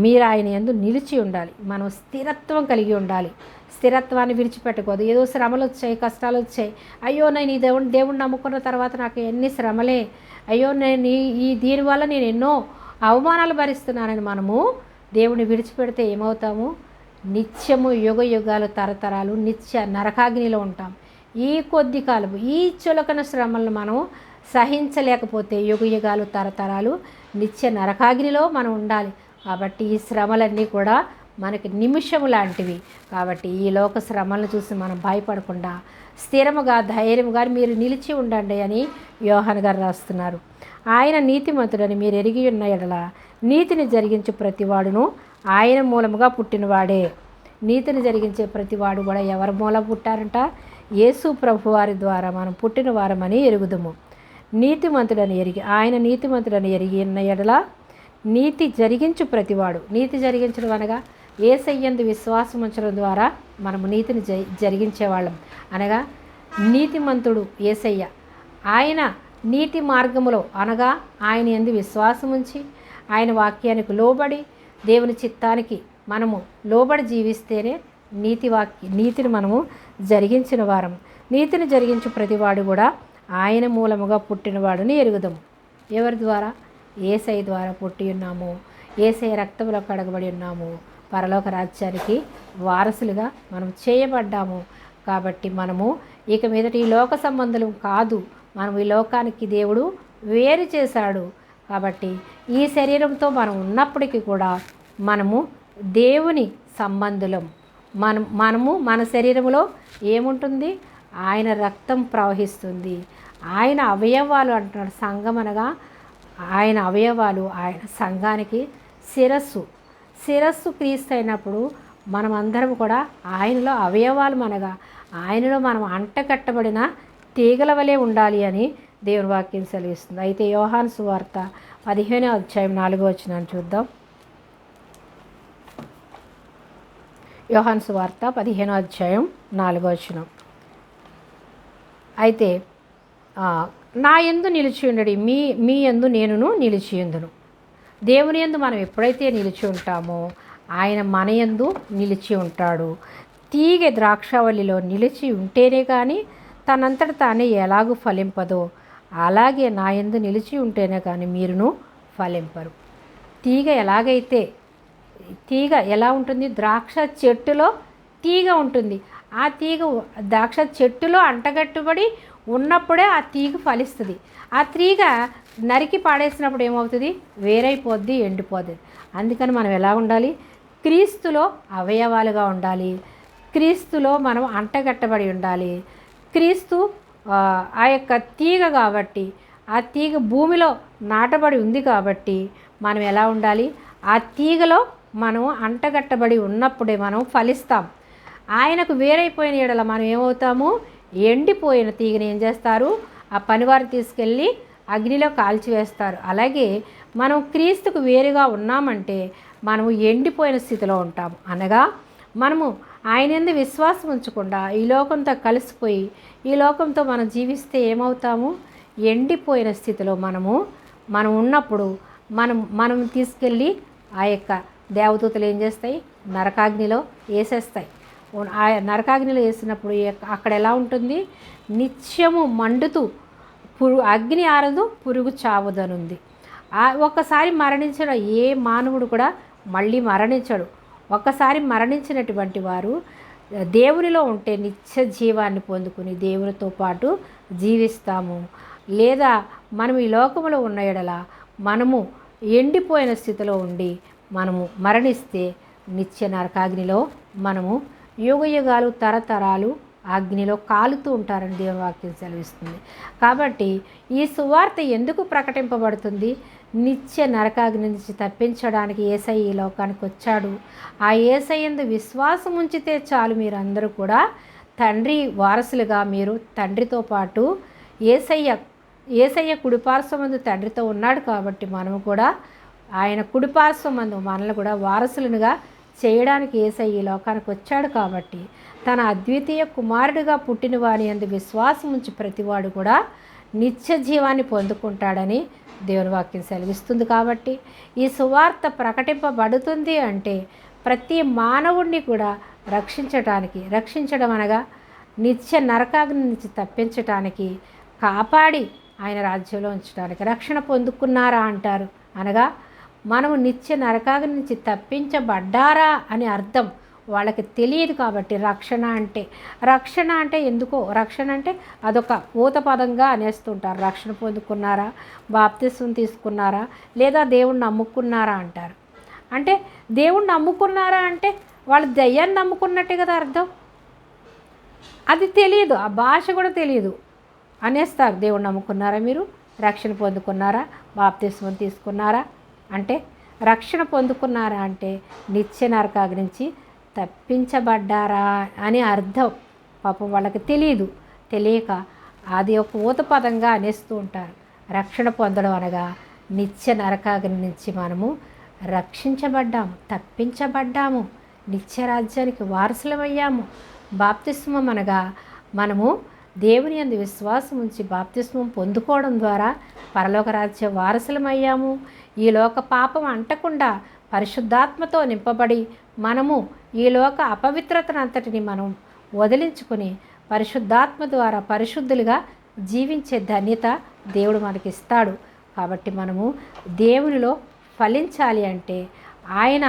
మీరు ఆయన యందు నిలిచి ఉండాలి. మనం స్థిరత్వం కలిగి ఉండాలి. స్థిరత్వాన్ని విడిచిపెట్టకూడదు. ఏదో శ్రమలు వచ్చాయి, కష్టాలు వచ్చాయి, అయ్యో నేను ఈ దేవుడిని నమ్ముకున్న తర్వాత నాకు ఎన్ని శ్రమలే, అయ్యో నేను దీనివల్ల నేను ఎన్నో అవమానాలు భరిస్తున్నానని మనము దేవుని విడిచిపెడితే ఏమవుతాము? నిత్యము యుగ యుగాలు తరతరాలు నిత్య నరకాగ్నిలో ఉంటాం. ఈ కొద్ది కాలము ఈ చులకన శ్రమలను మనం సహించలేకపోతే యుగ యుగాలు తరతరాలు నిత్య నరకాగ్నిలో మనం ఉండాలి. కాబట్టి ఈ శ్రమలన్నీ కూడా మనకి నిమిషము లాంటివి. కాబట్టి ఈ లోక శ్రమలను చూసి మనం భయపడకుండా స్థిరముగా ధైర్యముగా మీరు నిలిచి ఉండండి అని యోహాన్ గారు రాస్తున్నారు. ఆయన నీతిమంతుడని మీరు ఎరిగి ఉన్న ఎడల నీతిని జరిగించే ప్రతివాడును ఆయన మూలముగా పుట్టినవాడే. నీతిని జరిగించే ప్రతివాడు కూడా ఎవరి మూలం పుట్టారంట? యేసు ప్రభు వారి ద్వారా మనం పుట్టిన వారమని ఎరుగుదుము. నీతిమంతుడని ఎరిగి ఆయన నీతిమంతుడని ఎరిగి ఉన్న ఎడల నీతి జరిగించు ప్రతివాడు. నీతి జరిగించడం అనగా యేసయ్యందు విశ్వాసం ఉంచడం ద్వారా మనము నీతిని జరిగించేవాళ్ళం. అనగా నీతిమంతుడు యేసయ్య. ఆయన నీతి మార్గములో అనగా ఆయన యందు విశ్వాసం ఉంచి ఆయన వాక్యానికి లోబడి దేవుని చిత్తానికి మనము లోబడి జీవిస్తేనే నీతిని మనము జరిగించిన వారం. నీతిని జరిగించు ప్రతివాడు కూడా ఆయన మూలముగా పుట్టినవాడుని ఎరుగుదాము. ఎవరి ద్వారా? యేసయ్య ద్వారా పుట్టి ఉన్నాము. యేసయ్య రక్తంలో కడగబడి ఉన్నాము. పరలోక రాజ్యానికి వారసులుగా మనం చేయబడ్డాము. కాబట్టి మనము ఇక మీదట ఈ లోక సంబంధులు కాదు, మనం ఈ లోకానికి దేవుడు వేరు చేశాడు. కాబట్టి ఈ శరీరంతో మనం ఉన్నప్పటికీ కూడా మనము దేవుని సంబంధులం. మనము మన శరీరంలో ఏముంటుంది? ఆయన రక్తం ప్రవహిస్తుంది. ఆయన అవయవాలు అంటున్నాడు. సంఘం అనగా ఆయన అవయవాలు. ఆయన సంఘానికి శిరస్సు క్రీస్తు అయినప్పుడు మనం అందరం కూడా ఆయనలో అవయవాలు అనగా ఆయనలో మనం అంటకట్టబడిన తీగల వలె ఉండాలి అని దేవుని వాక్యం సెలవిస్తుంది. అయితే యోహాను సువార్త 15వ అధ్యాయం 4వ వచనాన్ని చూద్దాం. యోహాను సువార్త 15వ అధ్యాయం 4వ వచనం. అయితే నా యందు నిలిచి ఉండడి, మీ యందు నేనును నిలిచి ఉందును. దేవుని యందు మనం ఎప్పుడైతే నిలిచి ఉంటామో ఆయన మన యందు నిలిచి ఉంటాడు. తీగ ద్రాక్షావల్లిలో నిలిచి ఉంటేనే కానీ తనంతట తానే ఎలాగూ ఫలింపదో అలాగే నా యందు నిలిచి ఉంటేనే కానీ మీరును ఫలింపరు. తీగ ఎలా ఉంటుంది? ద్రాక్ష చెట్టులో తీగ ఉంటుంది. ఆ తీగ ద్రాక్ష చెట్టులో అంటగట్టుబడి ఉన్నప్పుడే ఆ తీగ ఫలిస్తుంది. ఆ తీగ నరికి పాడేసినప్పుడు ఏమవుతుంది? వేరైపోద్ది, ఎండిపోద్ది. అందుకని మనం ఎలా ఉండాలి? క్రీస్తులో అవయవాలుగా ఉండాలి. క్రీస్తులో మనం అంటగట్టబడి ఉండాలి. క్రీస్తు ఆ యొక్క తీగ కాబట్టి, ఆ తీగ భూమిలో నాటబడి ఉంది కాబట్టి మనం ఎలా ఉండాలి? ఆ తీగలో మనం అంటగట్టబడి ఉన్నప్పుడే మనం ఫలిస్తాం. ఆయనకు వేరైపోయిన ఎడల మనం ఏమవుతాము? ఎండిపోయిన తీగని ఏం చేస్తారు? ఆ పనివారు తీసుకెళ్ళి అగ్నిలో కాల్చివేస్తారు. అలాగే మనం క్రీస్తుకు వేరుగా ఉన్నామంటే మనము ఎండిపోయిన స్థితిలో ఉంటాము. అనగా మనము ఆయన యందు విశ్వాసం ఉంచకుండా ఈ లోకంతో కలిసిపోయి ఈ లోకంతో మనం జీవిస్తే ఏమవుతాము? ఎండిపోయిన స్థితిలో మనం ఉన్నప్పుడు మనం తీసుకెళ్ళి ఆ యొక్క దేవదూతలు ఏం చేస్తాయి? నరకాగ్నిలో వేసేస్తాయి. ఆ నరకాగ్నిలో వేసినప్పుడు అక్కడ ఎలా ఉంటుంది? నిత్యము మండుతూ అగ్ని ఆరదు, పురుగు చావదనుంది. ఒక్కసారి మరణించిన ఏ మానవుడు కూడా మళ్ళీ మరణించడు. ఒక్కసారి మరణించినటువంటి వారు దేవునిలో ఉంటే నిత్య జీవాన్ని పొందుకుని దేవునితో పాటు జీవిస్తాము. లేదా మనం ఈ లోకంలో ఉన్న ఎడల మనము ఎండిపోయిన స్థితిలో ఉండి మనము మరణిస్తే నిత్య నరకాగ్నిలో మనము యుగయుగాలు తరతరాలు అగ్నిలో కాలుతూ ఉంటారని దేవుని వాక్యం సెలవిస్తుంది. కాబట్టి ఈ సువార్త ఎందుకు ప్రకటింపబడుతుంది? నిత్య నరకాగ్ని నుంచి తప్పించడానికి యేసయ్య ఈ లోకానికి వచ్చాడు. ఆ యేసయ్యందు విశ్వాసం ఉంచితే చాలు, మీరందరూ కూడా తండ్రి వారసులుగా, మీరు తండ్రితో పాటు యేసయ్య కుడిపార్శ్వమందు తండ్రితో ఉన్నాడు. కాబట్టి మనము కూడా ఆయన కుడిపార్శ్వమందు మనల్ని కూడా వారసులుగా చేయడానికి యేసయ్య ఈ లోకానికి వచ్చాడు. కాబట్టి తన అద్వితీయ కుమారుడిగా పుట్టిన వాని యందు విశ్వాసం ఉంచి ప్రతివాడు కూడా నిత్య జీవాన్ని పొందుకుంటాడని దేవుని వాక్యం సెలవిస్తుంది. కాబట్టి ఈ సువార్త ప్రకటింపబడుతుంది అంటే ప్రతి మానవుడిని కూడా రక్షించడం అనగా నిత్య నరకాగ్ని నుంచి తప్పించటానికి, కాపాడి ఆయన రాజ్యంలో ఉంచడానికి. రక్షణ పొందుకున్నారా అంటారు, అనగా మనము నిత్య నరకాగ్ని నుంచి తప్పించబడ్డారా అని అర్థం వాళ్ళకి తెలియదు. కాబట్టి రక్షణ అంటే ఎందుకో, రక్షణ అంటే అదొక ఊత పదంగా అనేస్తుంటారు. రక్షణ పొందుకున్నారా, బాప్తిస్మం తీసుకున్నారా, లేదా దేవుణ్ణి నమ్ముకున్నారా అంటారు. అంటే దేవుణ్ణి నమ్ముకున్నారా అంటే వాళ్ళు దయ్యాన్ని నమ్ముకున్నట్టే కదా అర్థం. అది తెలియదు, ఆ భాష కూడా తెలియదు అనేస్తారు. దేవుణ్ణి నమ్ముకున్నారా, మీరు రక్షణ పొందుకున్నారా, బాప్తిస్మం తీసుకున్నారా అంటే, రక్షణ పొందుకున్నారా అంటే నిత్య నరకాగ్ని నుంచి తప్పించబడ్డారా అని అర్థం. పాపం వాళ్ళకి తెలియక అది ఒక ఊత పదంగా అనేస్తూ ఉంటారు. రక్షణ పొందడం అనగా నిత్య నరకాగ్ని నుంచి మనము తప్పించబడ్డాము, నిత్య రాజ్యానికి వారసులమయ్యాము. బాప్తిస్మం అనగా మనము దేవుని యందు విశ్వాసం ఉంచి బాప్తిస్మం పొందుకోవడం ద్వారా పరలోక రాజ్య వారసులమయ్యాము. ఈ లోక పాపం అంటకుండా పరిశుద్ధాత్మతో నింపబడి మనము ఈ లోక అపవిత్రతనంతటిని మనం వదిలించుకొని పరిశుద్ధాత్మ ద్వారా పరిశుద్ధులుగా జీవించే ధన్యత దేవుడు మనకిస్తాడు. కాబట్టి మనము దేవునిలో ఫలించాలి అంటే ఆయన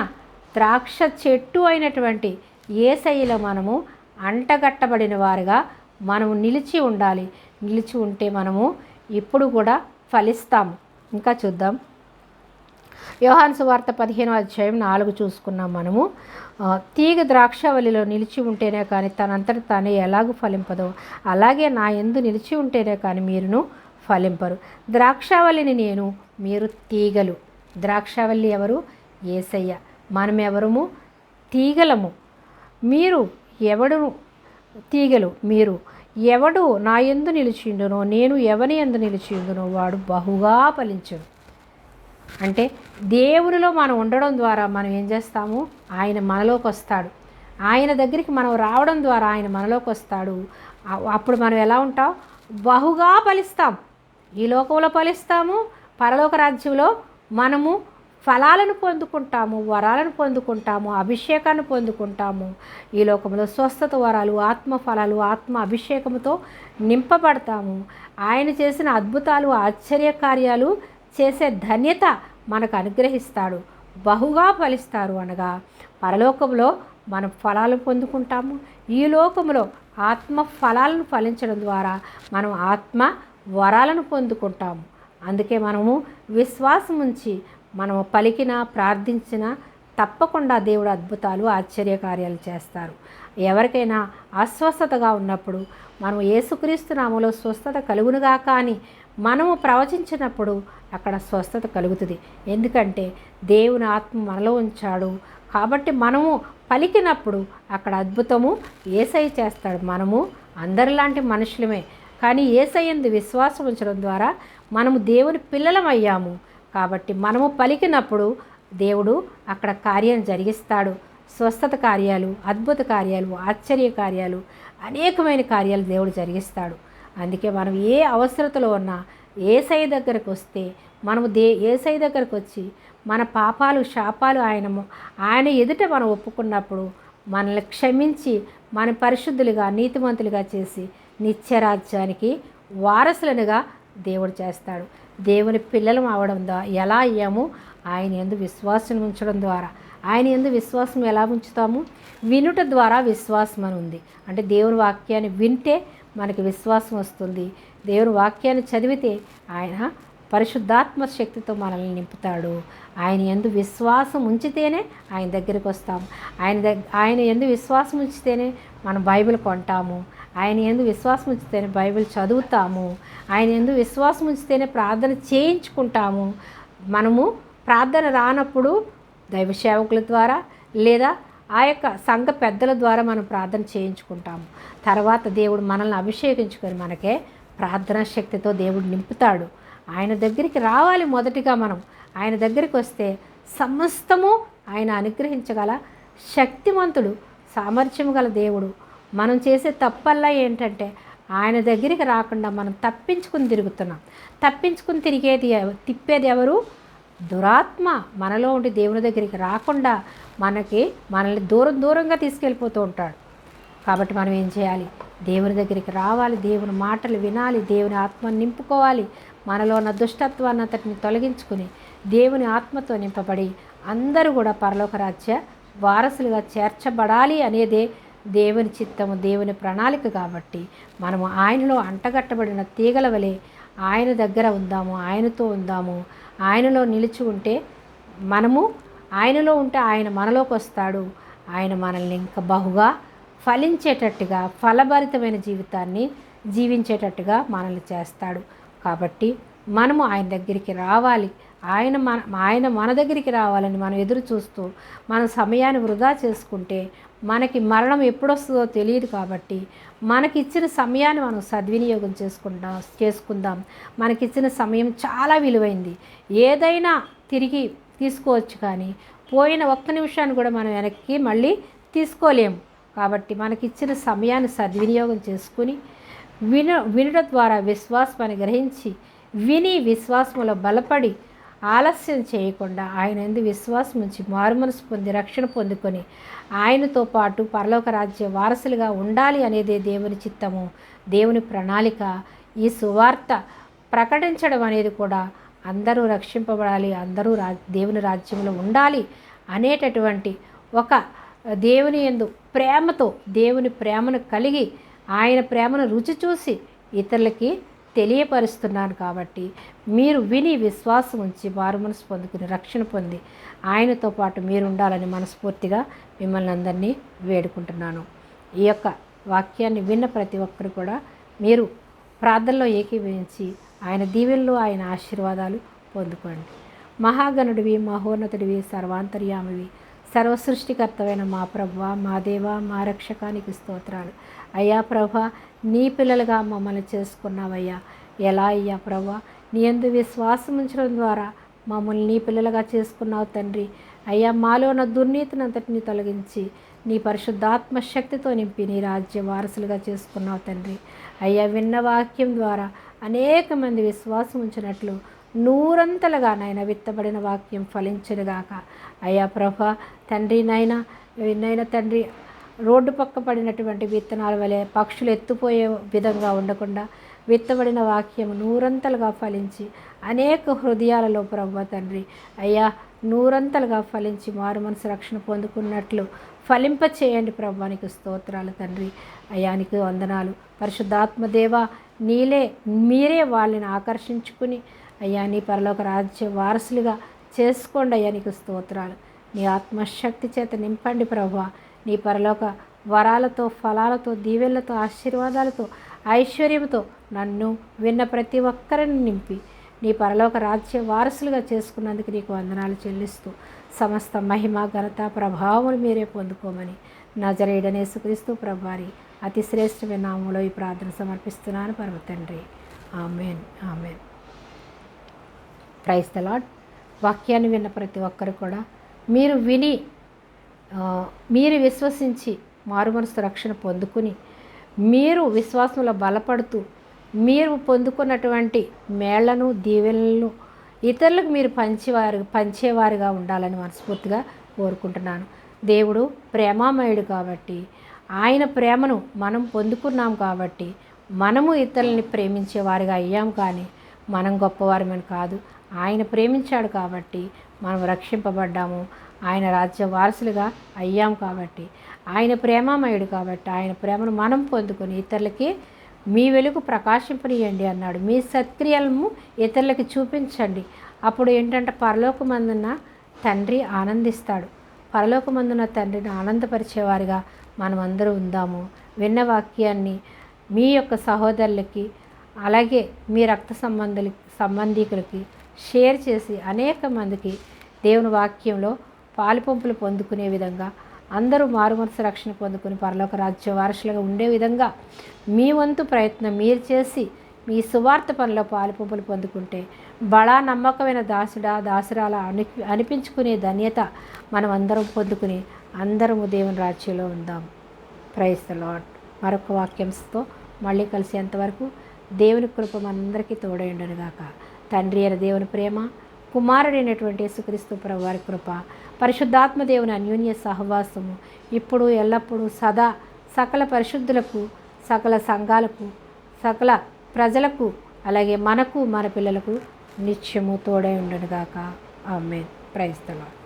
ద్రాక్ష చెట్టు అయినటువంటి యేసయ్యలో మనము అంటగట్టబడిన వారుగా మనము నిలిచి ఉండాలి. నిలిచి ఉంటే మనము ఇప్పుడు కూడా ఫలిస్తాము. ఇంకా చూద్దాం. యోహాను సువార్త 15:4 చూసుకున్నాం మనము. తీగ ద్రాక్షవల్లిలో నిలిచి ఉంటేనే కానీ తనంతట తానే ఎలాగూ ఫలింపదో, అలాగే నా యందు నిలిచి ఉంటేనే కానీ మీరును ఫలింపరు. ద్రాక్షవల్లిని నేను, మీరు తీగలు. ద్రాక్షవల్లి ఎవరు? యేసయ్య. మనమెవరము? తీగలము. మీరు ఎవడు? తీగలు. మీరు ఎవడు నా యందు నిలిచిండునో, నేను ఎవని యందు నిలిచిండునో వాడు బహుగా ఫలించును. అంటే దేవునిలో మనం ఉండడం ద్వారా మనం ఏం చేస్తాము? ఆయన మనలోకి వస్తాడు. ఆయన దగ్గరికి మనం రావడం ద్వారా ఆయన మనలోకి వస్తాడు. అప్పుడు మనం ఎలా ఉంటాం? బహుగా ఫలిస్తాం. ఈ లోకంలో ఫలిస్తాము, పరలోక రాజ్యంలో మనము ఫలాలను పొందుకుంటాము, వరాలను పొందుకుంటాము, అభిషేకాన్ని పొందుకుంటాము. ఈ లోకంలో స్వస్థత వరాలు, ఆత్మ ఫలాలు, ఆత్మ అభిషేకంతో నింపబడతాము. ఆయన చేసిన అద్భుతాలు, ఆశ్చర్యకార్యాలు చేసే ధన్యత మనకు అనుగ్రహిస్తాడు. బహుగా ఫలిస్తారు అనగా పరలోకంలో మనం ఫలాలు పొందుకుంటాము. ఈ లోకంలో ఆత్మ ఫలాలను ఫలించడం ద్వారా మనం ఆత్మ వరాలను పొందుకుంటాము. అందుకే మనము విశ్వాసం ఉంచి మనము పలికినా ప్రార్థించినా తప్పకుండా దేవుడు అద్భుతాలు ఆశ్చర్యకార్యాలు చేస్తారు. ఎవరికైనా అస్వస్థతగా ఉన్నప్పుడు మనం యేసుక్రీస్తు నామములో స్వస్థత కలుగునుగా కానీ మనము ప్రవచించినప్పుడు అక్కడ స్వస్థత కలుగుతుంది. ఎందుకంటే దేవుని ఆత్మ మనలో ఉంచాడు. కాబట్టి మనము పలికినప్పుడు అక్కడ అద్భుతము యేసయ్య చేస్తాడు. మనము అందరిలాంటి మనుషులమే, కానీ యేసయ్యందు విశ్వాసం ఉంచడం ద్వారా మనము దేవుని పిల్లలమయ్యాము. కాబట్టి మనము పలికినప్పుడు దేవుడు అక్కడ కార్యం జరిగిస్తాడు. స్వస్థత కార్యాలు, అద్భుత కార్యాలు, ఆశ్చర్య కార్యాలు, అనేకమైన కార్యాలు దేవుడు జరిగిస్తాడు. అందుకే మనం ఏ అవసరతలో ఉన్నా యేసయ్య దగ్గరకు వస్తే మనము యేసయ్య దగ్గరకు వచ్చి మన పాపాలు శాపాలు ఆయన ఎదుట మనం ఒప్పుకున్నప్పుడు మనల్ని క్షమించి మన పరిశుద్ధులుగా నీతిమంతులుగా చేసి నిత్యరాజ్యానికి వారసులనుగా దేవుడు చేస్తాడు. దేవుని పిల్లలం అవడం ఎలా అయ్యాము? ఆయన యందు విశ్వాసం ఉంచడం ద్వారా, ఆయన యందు విశ్వాసం ఎలా ఉంచుతాము? వినుట ద్వారా విశ్వాసం అని ఉంది. అంటే దేవుని వాక్యాన్ని వింటే మనకి విశ్వాసం వస్తుంది. దేవుని వాక్యాన్ని చదివితే ఆయన పరిశుద్ధాత్మ శక్తితో మనల్ని నింపుతాడు. ఆయన యందు విశ్వాసం ఉంచితేనే ఆయన దగ్గరికి వస్తాం. ఆయన యందు విశ్వాసం ఉంచితేనే మనం బైబిల్ కొంటాము. ఆయన యందు విశ్వాసం ఉంచితేనే బైబిల్ చదువుతాము. ఆయన యందు విశ్వాసం ఉంచితేనే ప్రార్థన చేయించుకుంటాము. మనము ప్రార్థన రానప్పుడు దైవ సేవకుల ద్వారా లేదా ఆ యొక్క సంఘ పెద్దల ద్వారా మనం ప్రార్థన చేయించుకుంటాము. తర్వాత దేవుడు మనల్ని అభిషేకించుకొని మనకే ప్రార్థనా శక్తితో దేవుడు నింపుతాడు. ఆయన దగ్గరికి రావాలి. మొదటిగా మనం ఆయన దగ్గరికి వస్తే సమస్తము ఆయన అనుగ్రహించగల శక్తిమంతుడు, సామర్థ్యం గల దేవుడు. మనం చేసే తప్పల్లా ఏంటంటే ఆయన దగ్గరికి రాకుండా మనం తప్పించుకుని తిరుగుతున్నాం. తప్పించుకుని తిప్పేది ఎవరు? దురాత్మ. మనలో ఉండి దేవుని దగ్గరికి రాకుండా మనల్ని దూరంగా తీసుకెళ్ళిపోతూ ఉంటాడు. కాబట్టి మనం ఏం చేయాలి? దేవుని దగ్గరికి రావాలి, దేవుని మాటలు వినాలి, దేవుని ఆత్మను నింపుకోవాలి. మనలో ఉన్న దుష్టత్వాన్ని అంతటిని తొలగించుకుని దేవుని ఆత్మతో నింపబడి అందరూ కూడా పరలోక రాజ్య వారసులుగా చేర్చబడాలి అనేదే దేవుని చిత్తము, దేవుని ప్రణాళిక. కాబట్టి మనము ఆయనలో అంటగట్టబడిన తీగల వలె ఆయన దగ్గర ఉందాము, ఆయనతో ఉందాము. ఆయనలో నిలిచి ఉంటే మనము ఆయనలో ఉంటే ఆయన మనలోకి వస్తాడు. ఆయన మనల్ని ఇంకా బహుగా ఫలించేటట్టుగా, ఫలభరితమైన జీవితాన్ని జీవించేటట్టుగా మనల్ని చేస్తాడు. కాబట్టి మనము ఆయన దగ్గరికి రావాలి. ఆయన మన దగ్గరికి రావాలని మనం ఎదురు చూస్తూ మన సమయాన్ని వృధా చేసుకుంటే మనకి మరణం ఎప్పుడొస్తుందో తెలియదు. కాబట్టి మనకిచ్చిన సమయాన్ని మనం సద్వినియోగం చేసుకుందాం. మనకిచ్చిన సమయం చాలా విలువైంది. ఏదైనా తిరిగి తీసుకోవచ్చు, కానీ పోయిన ఒక్క నిమిషాన్ని కూడా మనం వెనక్కి మళ్ళీ తీసుకోలేము. కాబట్టి మనకిచ్చిన సమయాన్ని సద్వినియోగం చేసుకుని వినుట ద్వారా విశ్వాసాన్ని గ్రహించి విని విశ్వాసంలో బలపడి ఆలస్యం చేయకుండా ఆయన యందు విశ్వాసం ఉంచి మారుమనసు పొంది రక్షణ పొందుకొని ఆయనతో పాటు పరలోక రాజ్య వారసులుగా ఉండాలి అనేదే దేవుని చిత్తము, దేవుని ప్రణాళిక. ఈ సువార్త ప్రకటించడం అనేది కూడా అందరూ రక్షింపబడాలి, అందరూ దేవుని రాజ్యంలో ఉండాలి అనేటటువంటి ఒక దేవుని యందు ప్రేమతో, దేవుని ప్రేమను కలిగి ఆయన ప్రేమను రుచి చూసి ఇతరులకి తెలియపరుస్తున్నాను. కాబట్టి మీరు విని విశ్వాసం ఉంచి మారుమనసు పొందుకుని రక్షణ పొంది ఆయనతో పాటు మీరు ఉండాలని మనస్ఫూర్తిగా మిమ్మల్ని అందరినీ వేడుకుంటున్నాను. ఈ యొక్క వాక్యాన్ని విన్న ప్రతి ఒక్కరు కూడా మీరు ప్రార్థనలో ఏకీభవించి ఆయన దీవెనలు, ఆయన ఆశీర్వాదాలు పొందుకోండి. మహాగణుడివి, మహోన్నతుడివి, సర్వాంతర్యామివి, సర్వసృష్టికర్తమైన మా ప్రభువా, మా దేవా, మా రక్షకానికి స్తోత్రాలు. అయ్యా ప్రభా, నీ పిల్లలుగా మమ్మల్ని చేసుకున్నావయ్యా. ఎలా అయ్యా ప్రభా, నీ యందు విశ్వాసం ఉంచడం ద్వారా మమ్మల్ని నీ పిల్లలుగా చేసుకున్నావు తండ్రి. అయ్యా, మాలో ఉన్న దుర్నీతినంతటిని తొలగించి నీ పరిశుద్ధాత్మ శక్తితో నింపి నీ రాజ్య వారసులుగా చేసుకున్నావు తండ్రి. అయ్యా, విన్న వాక్యం ద్వారా అనేక మంది విశ్వాసం ఉంచినట్లు నూరంతలుగా నాయన విత్తబడిన వాక్యం ఫలించనుగాక. అయ్యా ప్రభా తండ్రి, నైనా తండ్రి, రోడ్డు పక్క పడినటువంటి విత్తనాల వలె పక్షులు ఎత్తుపోయే విధంగా ఉండకుండా విత్తబడిన వాక్యం నూరంతలుగా ఫలించి అనేక హృదయాలలో ప్రభు తండ్రి అయ్యా నూరంతలుగా ఫలించి మారు మనసు రక్షణ పొందుకున్నట్లు ఫలింప చేయండి ప్రభువానికి స్తోత్రాలు తండ్రి. అయ్యానికి వందనాలు. పరిశుద్ధాత్మదేవ మీరే వాళ్ళని ఆకర్షించుకుని అయ్యా నీ పరలోక రాజ్య వారసులుగా చేసుకోండి. అయ్యా నీకు స్తోత్రాలు. నీ ఆత్మశక్తి చేత నింపండి ప్రభువా. నీ పరలోక వరాలతో, ఫలాలతో, దీవెళ్లతో, ఆశీర్వాదాలతో, ఐశ్వర్యంతో నన్ను విన్న ప్రతి ఒక్కరిని నింపి నీ పరలోక రాజ్య వారసులుగా చేసుకున్నందుకు నీకు వందనాలు చెల్లిస్తూ సమస్త మహిమ, ఘనత, ప్రభావములు మీరే పొందుకోమని నజరేయుడైన యేసుక్రీస్తు ప్రభువారి అతి శ్రేష్టమైన నామములో ఈ ప్రార్థన సమర్పిస్తున్నాను పరమ తండ్రి. Amen, amen. Praise the Lord. వాక్యాన్ని విన్న ప్రతి ఒక్కరు కూడా మీరు విశ్వసించి మారుమనసు రక్షణ పొందుకుని మీరు విశ్వాసంలో బలపడుతూ మీరు పొందుకున్నటువంటి మేళ్లను, దీవెనలను ఇతరులకు మీరు పంచేవారుగా ఉండాలని మనస్ఫూర్తిగా కోరుకుంటున్నాను. దేవుడు ప్రేమామయుడు కాబట్టి ఆయన ప్రేమను మనం పొందుకున్నాం కాబట్టి మనము ఇతరులని ప్రేమించేవారుగా అయ్యాం. కానీ మనం గొప్పవారమని కాదు, ఆయన ప్రేమించాడు కాబట్టి మనం రక్షింపబడ్డాము, ఆయన రాజ్య వారసులుగా అయ్యాం కాబట్టి, ఆయన ప్రేమామయుడు కాబట్టి ఆయన ప్రేమను మనం పొందుకొని ఇతరులకి మీ వెలుగు ప్రకాశింపనీయండి అన్నాడు. మీ సత్క్రియలను ఇతరులకి చూపించండి. అప్పుడు ఏంటంటే పరలోకమందున్న తండ్రి ఆనందిస్తాడు. పరలోకమందున్న తండ్రిని ఆనందపరిచేవారిగా మనమందరూ ఉందాము. విన్న వాక్యాన్ని మీ యొక్క సహోదరులకి అలాగే మీ రక్త సంబంధికులకి షేర్ చేసి అనేక మందికి దేవుని వాక్యంలో పాలుపంపులు పొందుకునే విధంగా అందరూ మారుమనసు రక్షణ పొందుకుని పరలోక రాజ్య వారసులుగా ఉండే విధంగా మీ వంతు ప్రయత్నం మీరు చేసి మీ సువార్త పనిలో పాలుపంపులు పొందుకుంటే బడా నమ్మకమైన దాసురాల అనిపించుకునే ధన్యత మనం అందరం పొందుకుని అందరము దేవుని రాజ్యంలో ఉందాం. Praise the lord. మరొక వాక్యంతో మళ్ళీ కలిసేంతవరకు దేవుని కృప మనందరికీ తోడైండునుగాక. తండ్రి అయిన దేవుని ప్రేమ, కుమారుడైనటువంటి యేసుక్రీస్తు ప్రభువారి కృప, పరిశుద్ధాత్మ దేవుని అన్యోన్య సహవాసము ఇప్పుడు ఎల్లప్పుడూ సదా సకల పరిశుద్ధులకు, సకల సంఘాలకు, సకల ప్రజలకు, అలాగే మనకు మన పిల్లలకు నిత్యము తోడై ఉండునుగాక. ఆమేన్. Praise the lord.